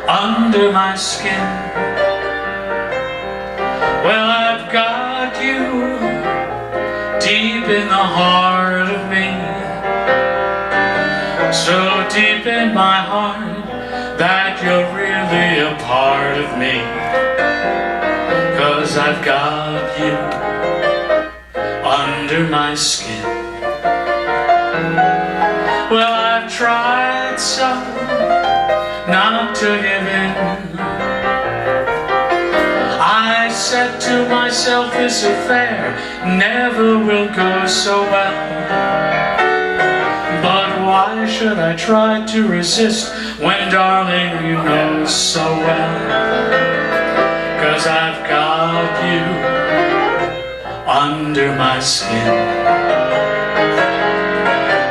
under my skin. Well, I've got you deep in the heart of me. So deep in my heart that you're really a part of me. 'Cause I've got you under my skin. Well, I've tried so not to give in. I said to myself, this affair never will go so well. But why should I try to resist when, darling, you know so well? 'Cause I've got you under my skin.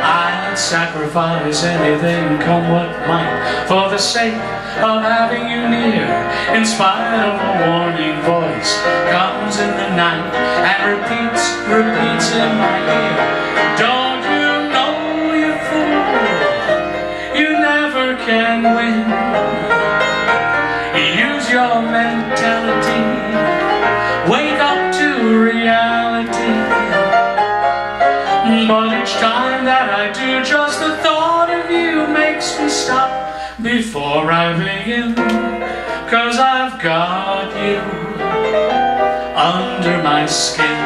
I'd sacrifice anything, come what might, for the sake of having you near. In spite of a warning voice comes in the night and repeats in my ear. Don't you know, you fool, you never can win. Use your mentality, wake up to reality. But each time that I do, just the thought of you makes me stop before I begin. 'Cause I've got you under my skin.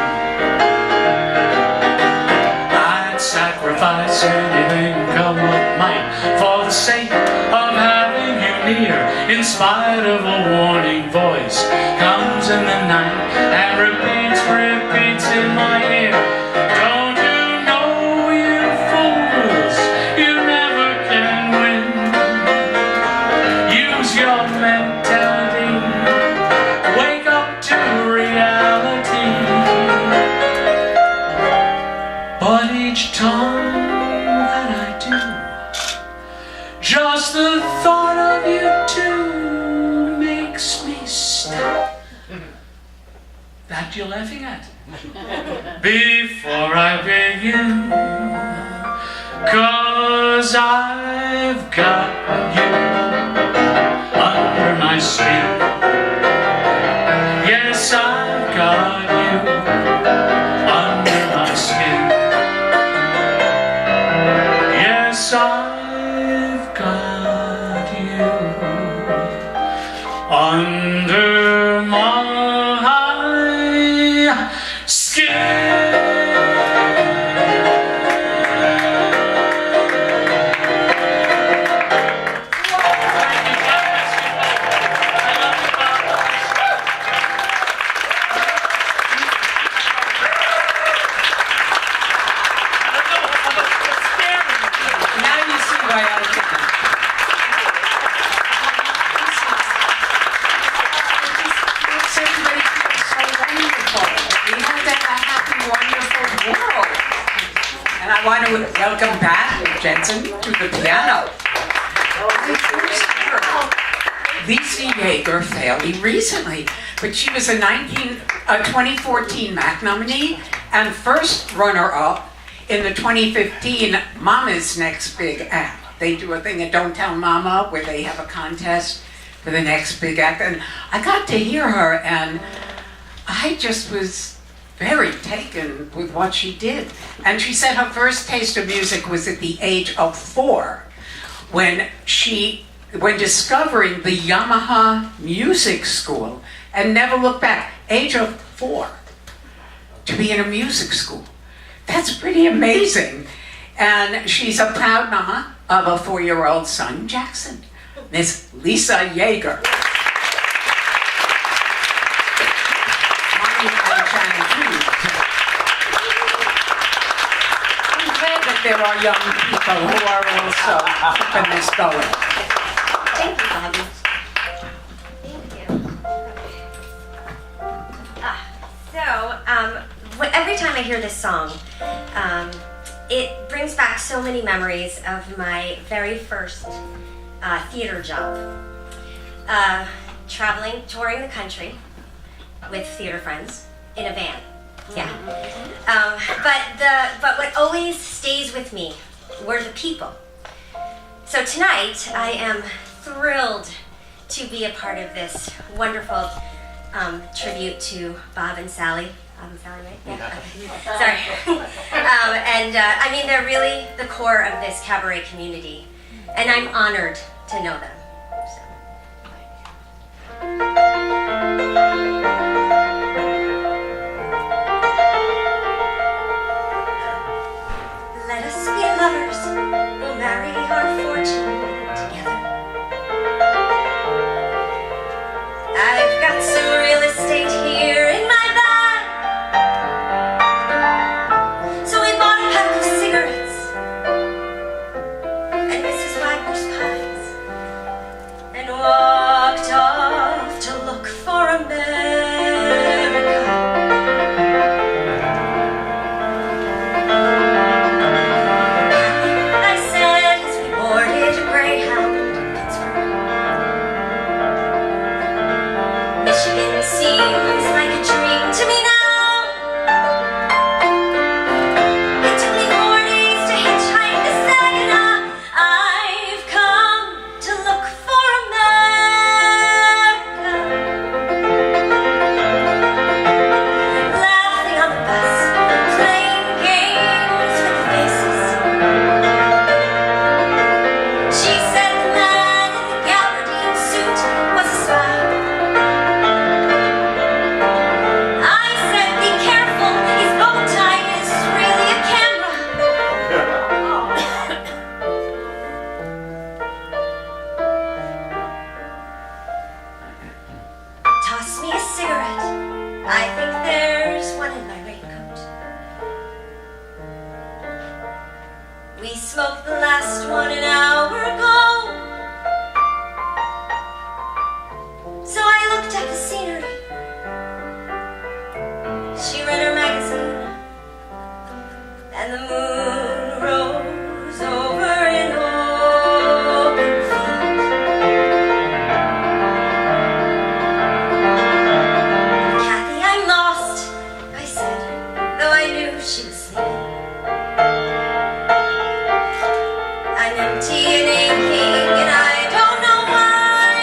I'd sacrifice anything, come what might, for the sake of having you near. In spite of a warning voice comes in the night and repeats in my ear. Don't you know, you fools, you never can win. Use your mentality, wake up to reality. But each time that I do, just the thought of you too makes me stop. That you're laughing at? Before I begin. 'Cause I've got you under my skin. Yes, I've got you under my skin. Yes, I've got you under my skin. Now you see why I did that. Makes everybody feel so wonderful. We have to have a happy, wonderful world. And I want to welcome back Jensen to the piano. We first heard Lisa Yeager fairly recently, but she was a 2014 MAC nominee and first runner-up in the 2015 Mama's Next Big Act. They do a thing at Don't Tell Mama where they have a contest for the next big act. And I got to hear her and I just was very taken with what she did. And she said her first taste of music was at the age of 4 when discovering the Yamaha Music School and never looked back. Age of 4 to be in a music school. That's pretty amazing. And she's a proud mama of a 4-year-old son, Jackson. Miss Lisa Yeager. Mommy and Janet too. I'm glad that there are young people who are also keeping this going. Thank you, Bobbie. Thank you. Every time I hear this song, it brings back so many memories of my very first theater job. Traveling, touring the country with theater friends in a van. Yeah. But what always stays with me were the people. So tonight, I am thrilled to be a part of this wonderful tribute to Bob and Sally. Bob and Sally, right? Yeah. Okay. Sorry. I mean, they're really the core of this cabaret community, and I'm honored to know them. Let us be lovers, we'll marry our fortune together. I've got some real estate here in my bag, so we bought a pack of cigarettes and Mrs. Wagner's pies and walked off to look for America. I said as we boarded a Greyhound in Pittsburgh, Michigan seems like a dream to me now. It took me 4 days to hitchhike to Saginaw. I've come to look for America. Laughing on the bus, playing games with faces. She said the man in the gabardine suit was a spy. I said, be careful, his bow tie is really a camera. Toss me a cigarette. I think there's one in my raincoat. We smoked the last one an hour ago. So I looked at the scenery. She read her magazine, and the moon rose over an open field. Kathy, I'm lost, I said, though I knew she was sleeping. I'm empty and aching, and I don't know why.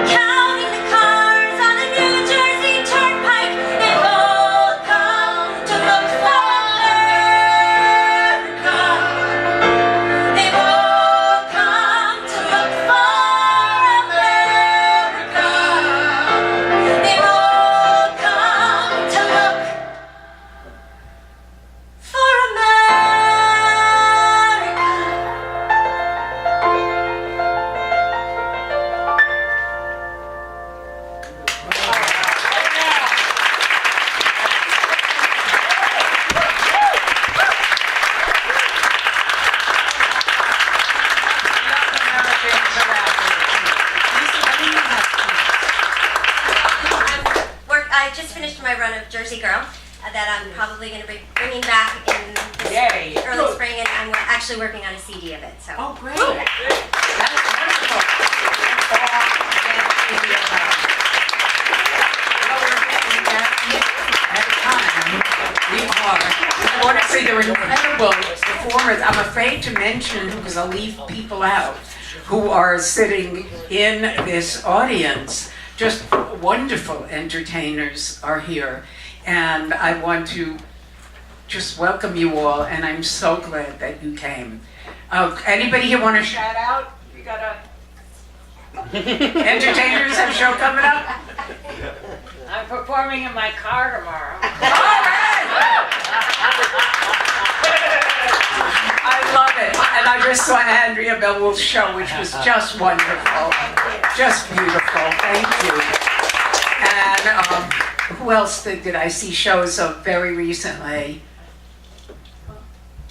Counting the cars on the New Jersey Turnpike, they've all come to look for America. They've all come to look for America. They've all come to look for America. I just finished my run of Jersey Girl that I'm probably going to be bringing back in this early spring, and I'm actually working on a CD of it. So. Oh, great. That's wonderful. Well, we're getting that at a time. We are. Honestly, they're incredible performers. I'm afraid to mention, because I'll leave people out, who are sitting in this audience. Just wonderful entertainers are here. And I want to just welcome you all, and I'm so glad that you came. Anybody here want to shout out? You got entertainers have a show coming up? I'm performing in my car tomorrow. All right! I love it. And I just saw Andrea Bellwolf's show, which was just wonderful. Just beautiful. Thank you. And who else did I see shows of very recently?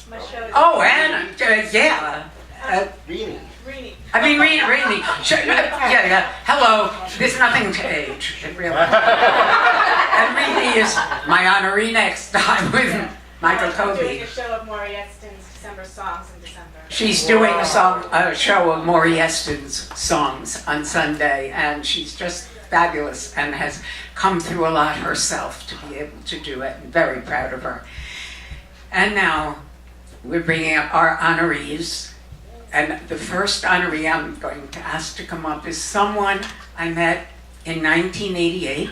My show. Oh, Anna. Yeah. Beanie. I mean, Rainey. Yeah. Hello. There's nothing to age. It really. And Rainey is my honoree next time with Michael I'm doing Kobe. a show of Maury Eston's December songs in December. She's doing a show of Maury Eston's songs on Sunday, and she's just fabulous and has come through a lot herself to be able to do it. I'm very proud of her. And now we're bringing up our honorees. And the first honoree I'm going to ask to come up is someone I met in 1988.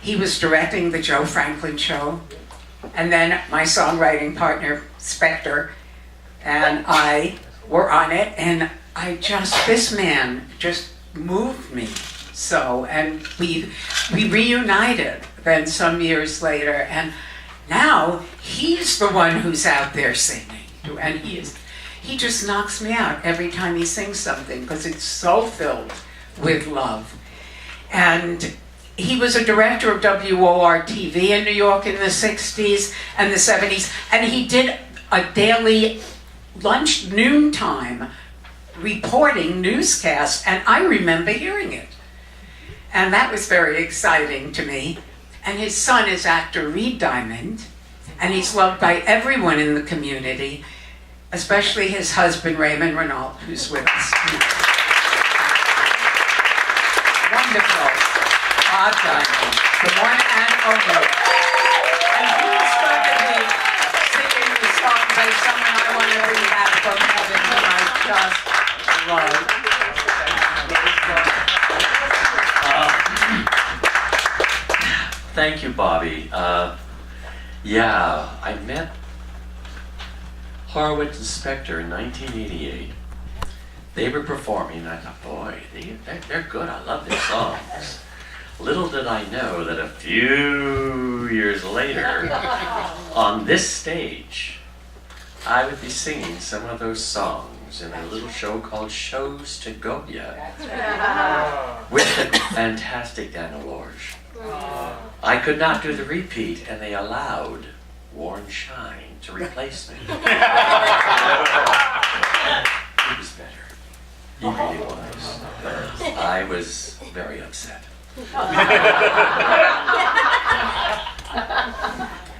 He was directing the Joe Franklin Show. And then my songwriting partner, Spector, and I were on it. And this man just moved me so. And we reunited then some years later. And now he's the one who's out there singing. And he just knocks me out every time he sings something because it's so filled with love. And he was a director of WOR-TV in New York in the 60s and the 70s, and he did a daily noontime reporting newscast, and I remember hearing it. And that was very exciting to me. And his son is actor Reed Diamond, and he's loved by everyone in the community, especially his husband Raymond Renault, who's with us. Wonderful. Bob Diamond, the one and only. And he's going to be singing the song by someone I want to read out from heaven, who I just love. Thank you, Bobbie. Yeah, I met Horowitz and Spector in 1988. They were performing, and I thought, boy, they're good. I love their songs. Little did I know that a few years later, on this stage, I would be singing some of those songs in a little show called Shows to Goya with the fantastic Daniel Lorge. I could not do the repeat, and they allowed Warren Shine to replace me. He was better. He really was. I was very upset.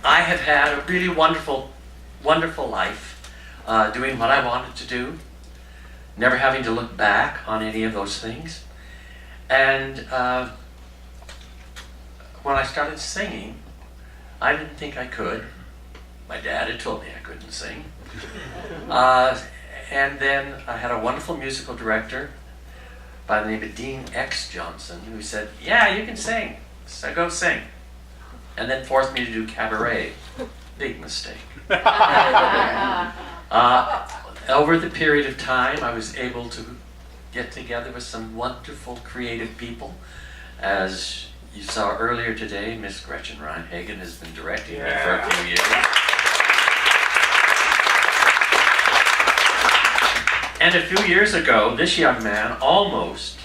I have had a really wonderful life, doing what I wanted to do, never having to look back on any of those things. And when I started singing, I didn't think I could. My dad had told me I couldn't sing. And then I had a wonderful musical director by the name of Dean X. Johnson, who said, yeah, you can sing, so go sing. And then forced me to do cabaret. Big mistake. Over the period of time, I was able to get together with some wonderful creative people. As you saw earlier today, Miss Gretchen Reinhagen has been directing me for a few years. And a few years ago, this young man almost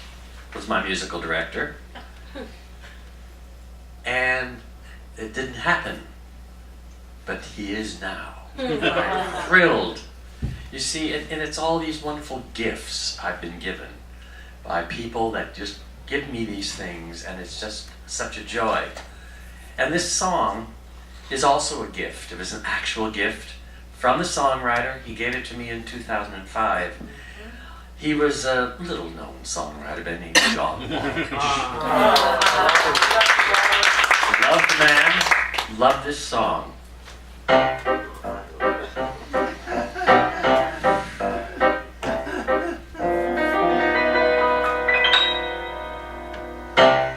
was my musical director. And it didn't happen. But he is now. I'm thrilled. You see, and it's all these wonderful gifts I've been given by people that just give me these things, and it's just such a joy. And this song is also a gift. It was an actual gift from the songwriter. He gave it to me in 2005. He was a little-known songwriter by the name of John Walker. Love the man, love this song.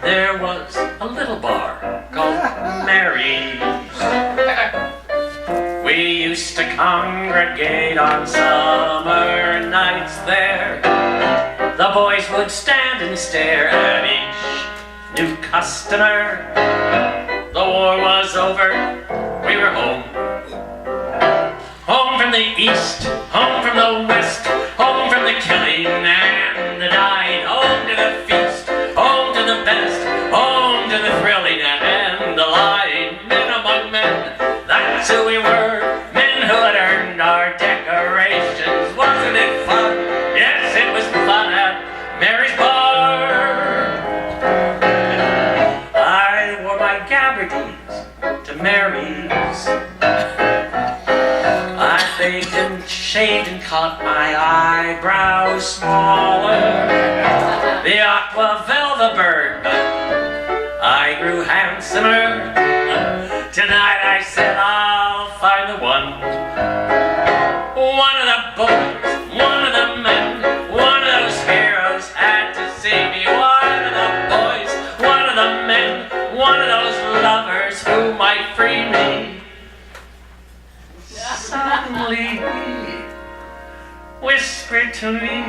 There was a little bar called Mary's. We used to congregate on summer nights there. The boys would stand and stare at each new customer. The war was over, we were home. Home from the east, home from the west, home from the killing and the dying. Home to the feast, home to the best, home to the thrilling and the lying. Men among men, that's who we were. Men who had earned our decorations. Wasn't it fun? Yes, it was fun at Mary's bar. I wore my gabardines to Mary's. cut my eyebrows smaller. The aqua velvet bird, I grew handsomer. Tonight I said I'll find the one. One of the boys, one of the men, one of those heroes had to see me. One of the boys, one of the men, one of those lovers who might free me. Suddenly whispered to me,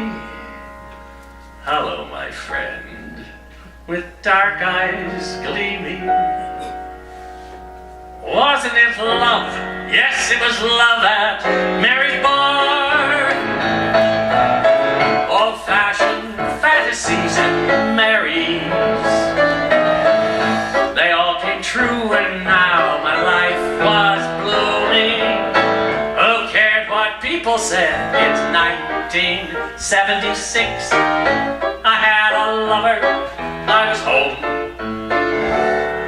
hello, my friend, with dark eyes gleaming. Wasn't it love? Yes, it was love at Mary's bar. Old-fashioned fantasies at Mary's. They all came true and now my life was blooming. Who cared what people said? It's 1976. I had a lover, I was home.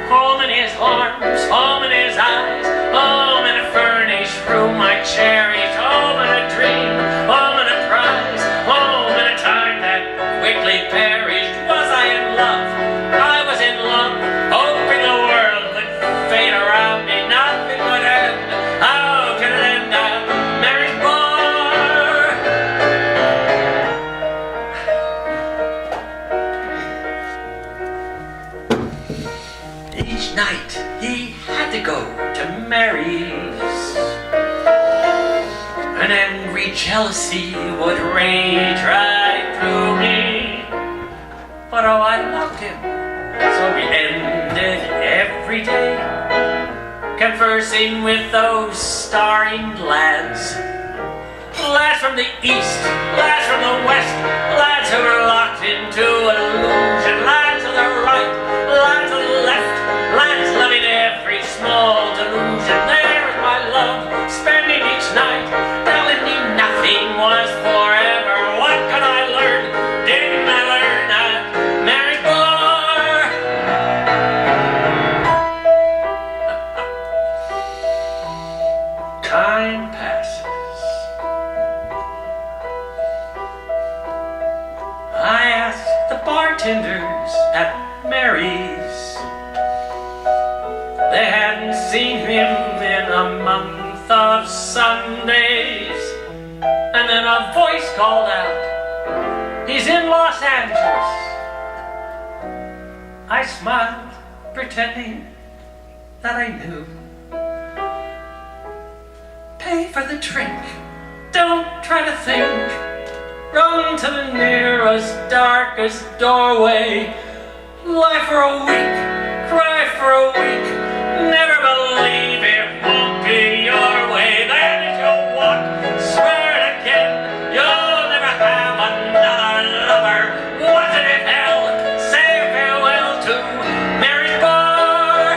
Home in his arms, home in his eyes, home in a furnished room, my cherries, home in a dream, home in a prize, home in a time that quickly perished. Was I in love? I was in love, hoping the world would fade around me, nothing would end. How could it end at Mary's bar? Each night he had to go to Mary's. An angry jealousy would rage right through me. But oh, I loved him, so we ended every day conversing with those starring lads. Lads from the east, lads from the west, lads who were locked into illusion. Lads to the right, lads to the left, lads loving every small delusion. There was my love, spending each night, telling me nothing was forever. What could I learn? Didn't I learn at Mary's bar? Time passes. I asked the bartenders at Mary's. They hadn't seen him in a month of Sundays. And then a voice called out, he's in Los Angeles. I smiled, pretending that I knew. Pay for the drink, don't try to think. Run to the nearest, darkest doorway. Lie for a week, cry for a week. Never believe it won't be your way. Then as you walk, swear it again. You'll never have another lover. Wasn't it hell? Say farewell to Mary's bar.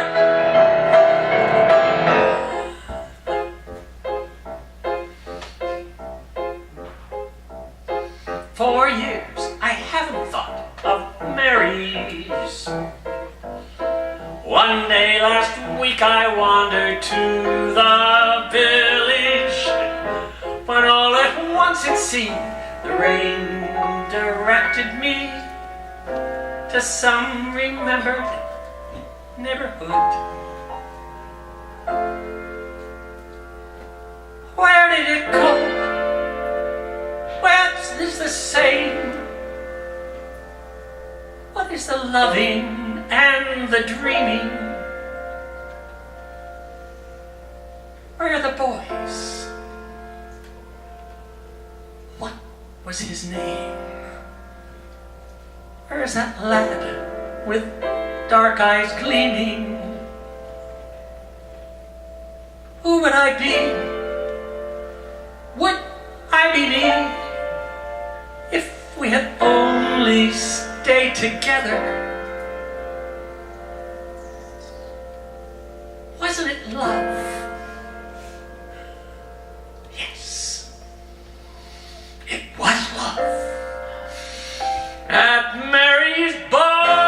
4 years I haven't thought of Mary's. One day last week I wandered to the village, when all at once it seemed the rain directed me to some remembered neighborhood. Where did it go? What is the same? What is the loving and the dreaming? Where are the boys? What was his name? Where is that lad with dark eyes gleaming? Who would I be? Would I be me? If we had only stayed together. Wasn't it love? Yes, it was love. At Mary's bar.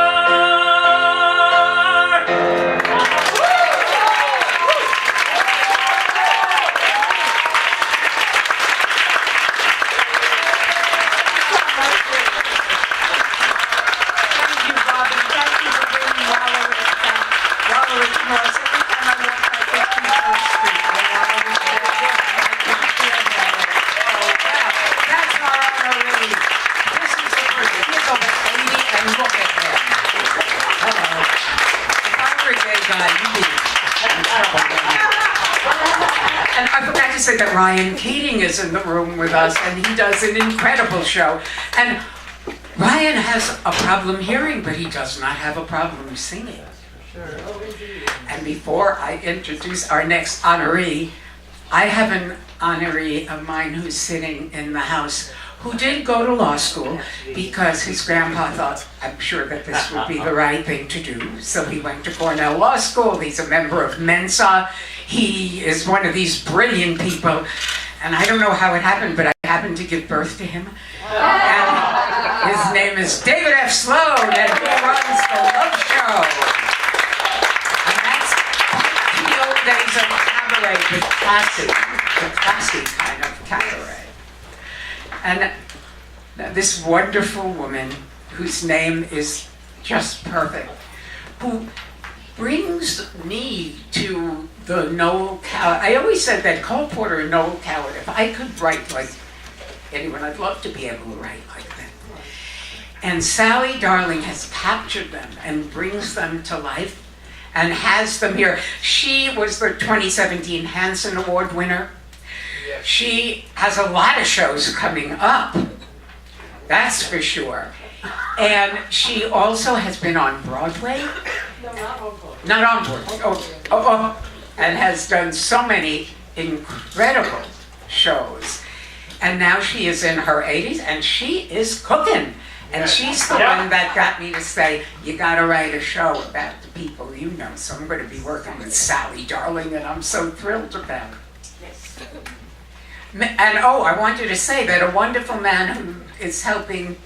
And I forgot to say that Ryan Keating is in the room with us, and he does an incredible show. And Ryan has a problem hearing, but he does not have a problem singing. And before I introduce our next honoree, I have an honoree of mine who's sitting in the house who did go to law school because his grandpa thought, I'm sure that this would be the right thing to do. So he went to Cornell Law School. He's a member of Mensa. He is one of these brilliant people. And I don't know how it happened, but I happened to give birth to him. And his name is David F. Sloan, and he runs the Love Show. And that's in the old days of cabaret, but the classy kind of cabaret. And this wonderful woman, whose name is just perfect, who brings me to the Noel Coward. I always said that Cole Porter and Noel Coward, if I could write like anyone, I'd love to be able to write like them. And Sally Darling has captured them and brings them to life and has them here. She was the 2017 Hanson Award winner. She has a lot of shows coming up, that's for sure. And she also has been on Broadway. No, not on Broadway. Not on Broadway. And has done so many incredible shows. And now she is in her 80s and she is cooking. And she's the one that got me to say, you gotta write a show about the people you know. So I'm gonna be working with Sally Darling, and I'm so thrilled about it. And I wanted to say that a wonderful man who is helping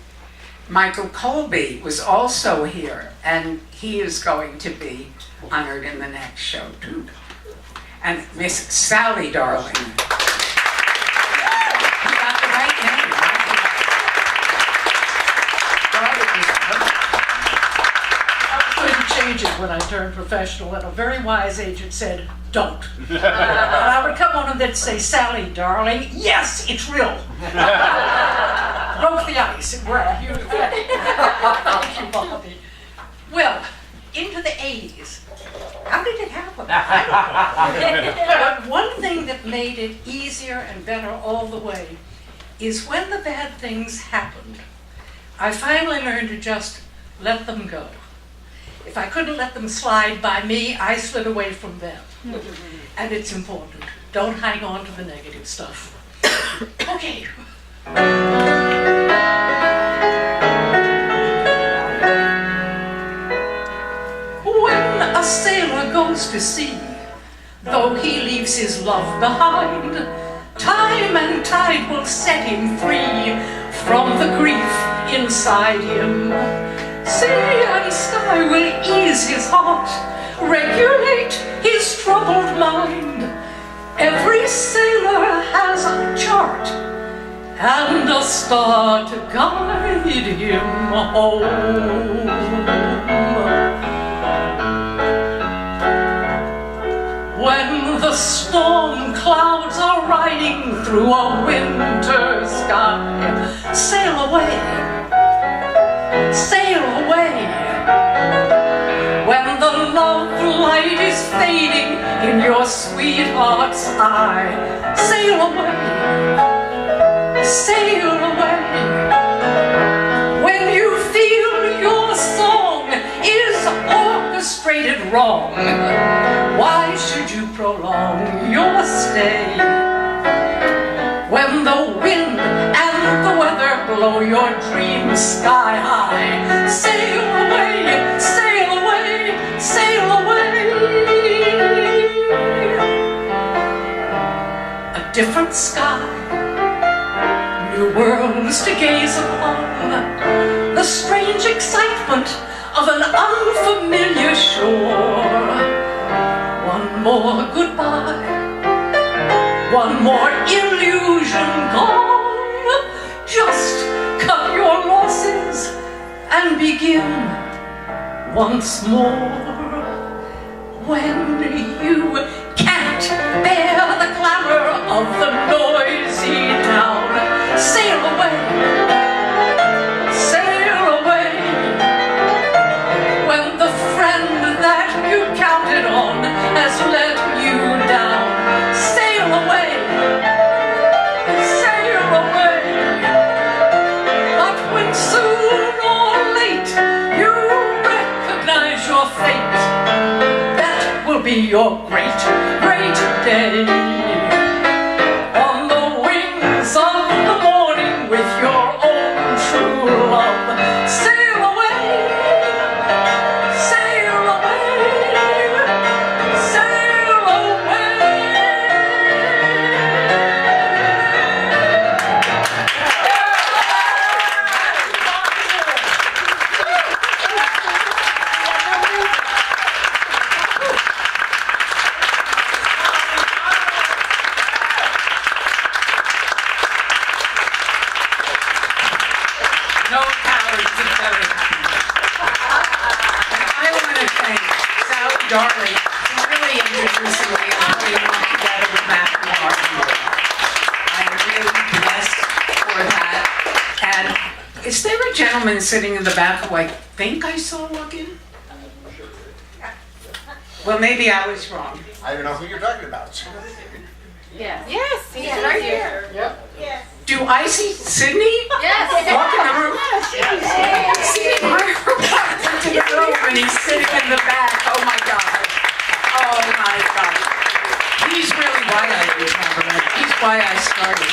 Michael Colby was also here, and he is going to be honored in the next show too. And Miss Sally Darling. You got the right name. I was going to change it when I turned professional, and a very wise agent said, don't. And I would come on and they'd say, Sally Darling, yes, it's real. Broke the ice. It worked. Thank you, Bobbie. Well, into the 80s. How did it happen? But one thing that made it easier and better all the way is when the bad things happened, I finally learned to just let them go. If I couldn't let them slide by me, I slid away from them. And it's important. Don't hang on to the negative stuff. Okay. When a sailor goes to sea, though he leaves his love behind, time and tide will set him free from the grief inside him. Sea and sky will ease his heart, regulate his troubled mind. Every sailor has a chart and a star to guide him home. When the storm clouds are riding through a winter sky, sail away, sail away. When the love light is fading in your sweetheart's eye, sail away, sail away. When you feel your song is orchestrated wrong, why should you prolong your stay? When the wind and the weather blow your dreams sky high, sail away, sail away, sail away. A different sky, new worlds to gaze upon, the strange excitement of an unfamiliar shore. One more goodbye, one more illusion gone. Just cut your losses and begin once more. When you can't bear the clamor of the noisy town, sail away, sail away. When the friend that you counted on has let you down, sail away. and soon or late you recognize your fate. That will be your great, great day. On the wings of the morning with your own true love, sail away, sail away, sail away. No cowards, but very happy. I want to thank Sally Darling for really introducing me and putting me together with Matthew Martin. I'm really blessed for that. And is there a gentleman sitting in the back who I think I saw walk in? Well, maybe I was wrong. I don't know who you're talking about. Yes. Yes, he's right here. Yep. Yes. Do I see Sydney? Yes. Walk in the room. See Meyer walked into the room and he's sitting in the back. Oh my God. Oh my God. He's really why I remember him. He's why I started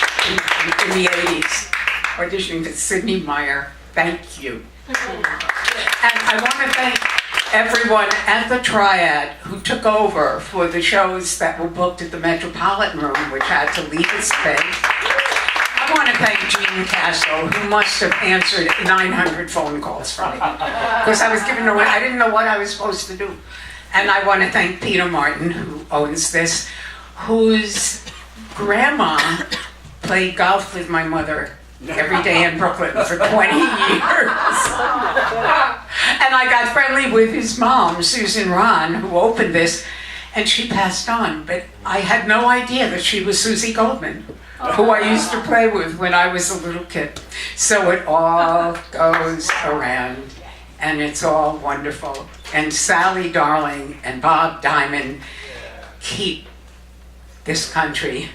in the 80s auditioning with Sydney Meyer. Thank you. And I want to thank everyone at the Triad who took over for the shows that were booked at the Metropolitan Room, which had to leave its space. I want to thank Gene Casso, who must have answered 900 phone calls from me, because I was given away, I didn't know what I was supposed to do. And I want to thank Peter Martin, who owns this, whose grandma played golf with my mother every day in Brooklyn for 20 years. And I got friendly with his mom, Susan Ron, who opened this, and she passed on. But I had no idea that she was Susie Goldman, who I used to play with when I was a little kid. So it all goes around, and it's all wonderful. And Sally Darling and Bob Diamond keep this country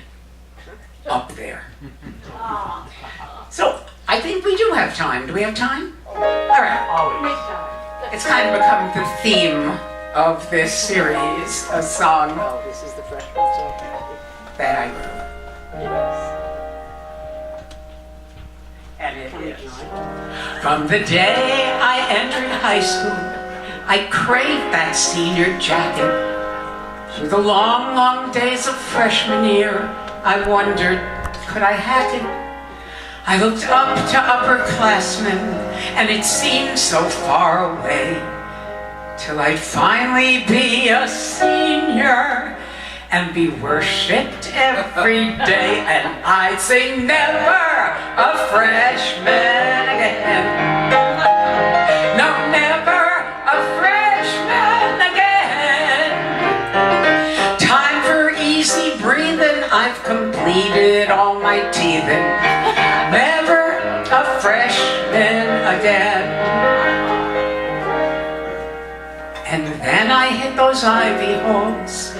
up there. So I think we do have time. Do we have time? All right. It's kind of become the theme of this series, a song that I wrote. And it is. From the day I entered high school, I craved that senior jacket. Through the long, long days of freshman year, I wondered, could I hack it? I looked up to upperclassmen, and it seemed so far away, till I'd finally be a senior and be worshipped every day, and I'd say never a freshman again. No, never a freshman again. Time for easy breathing, I've completed all my teething. Never a freshman again. And then I hit those Ivy halls.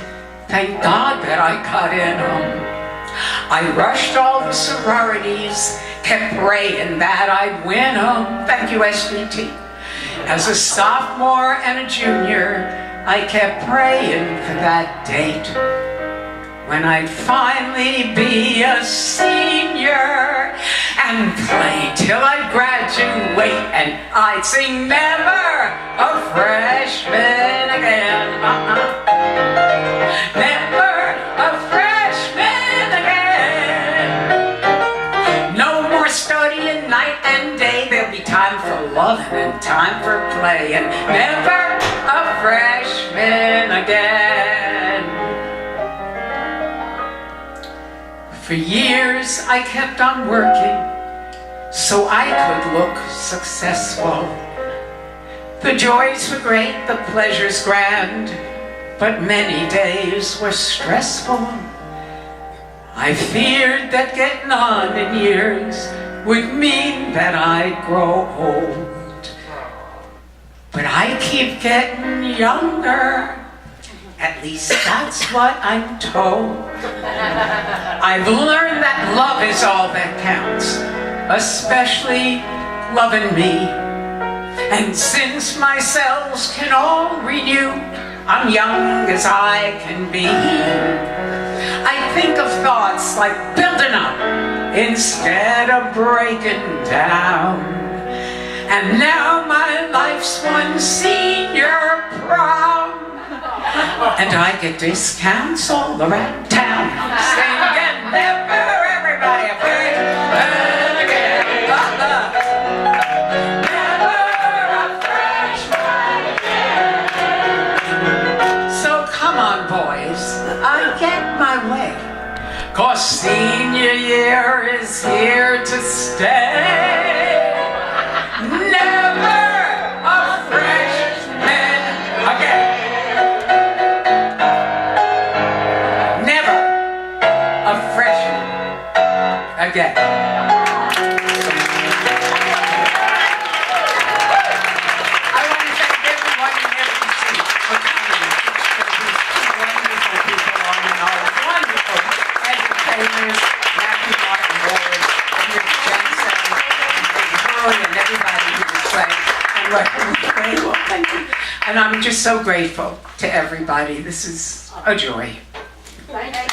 Thank God that I got in them. I rushed all the sororities, kept praying that I'd win them. Thank you, SBT. As a sophomore and a junior, I kept praying for that date when I'd finally be a senior and play till I'd graduate, and I'd sing never a freshman again. Never a freshman again. No more studying night and day. There'll be time for loving and time for playing. Never a freshman again. For years I kept on working so I could look successful. The joys were great, the pleasures grand, but many days were stressful. I feared that getting on in years would mean that I'd grow old. But I keep getting younger. At least that's what I'm told. I've learned that love is all that counts, especially loving me. And since my cells can all renew, I'm young as I can be. I think of thoughts like building up instead of breaking down. And now my life's one senior prom, and I get discounts all around town. Sing again, never, everybody afraid. And again, never a freshman again. So come on, boys, I get my way, 'cause senior year is here to stay. Never a freshman again. Never a freshman again. I want to thank everyone in every seat for coming. These wonderful people on our wonderful entertainers, Matthew Martin Ward, and Rick Jensen, and Hurley, and everybody who was playing. And I'm just so grateful to everybody. This is a joy. Thank you.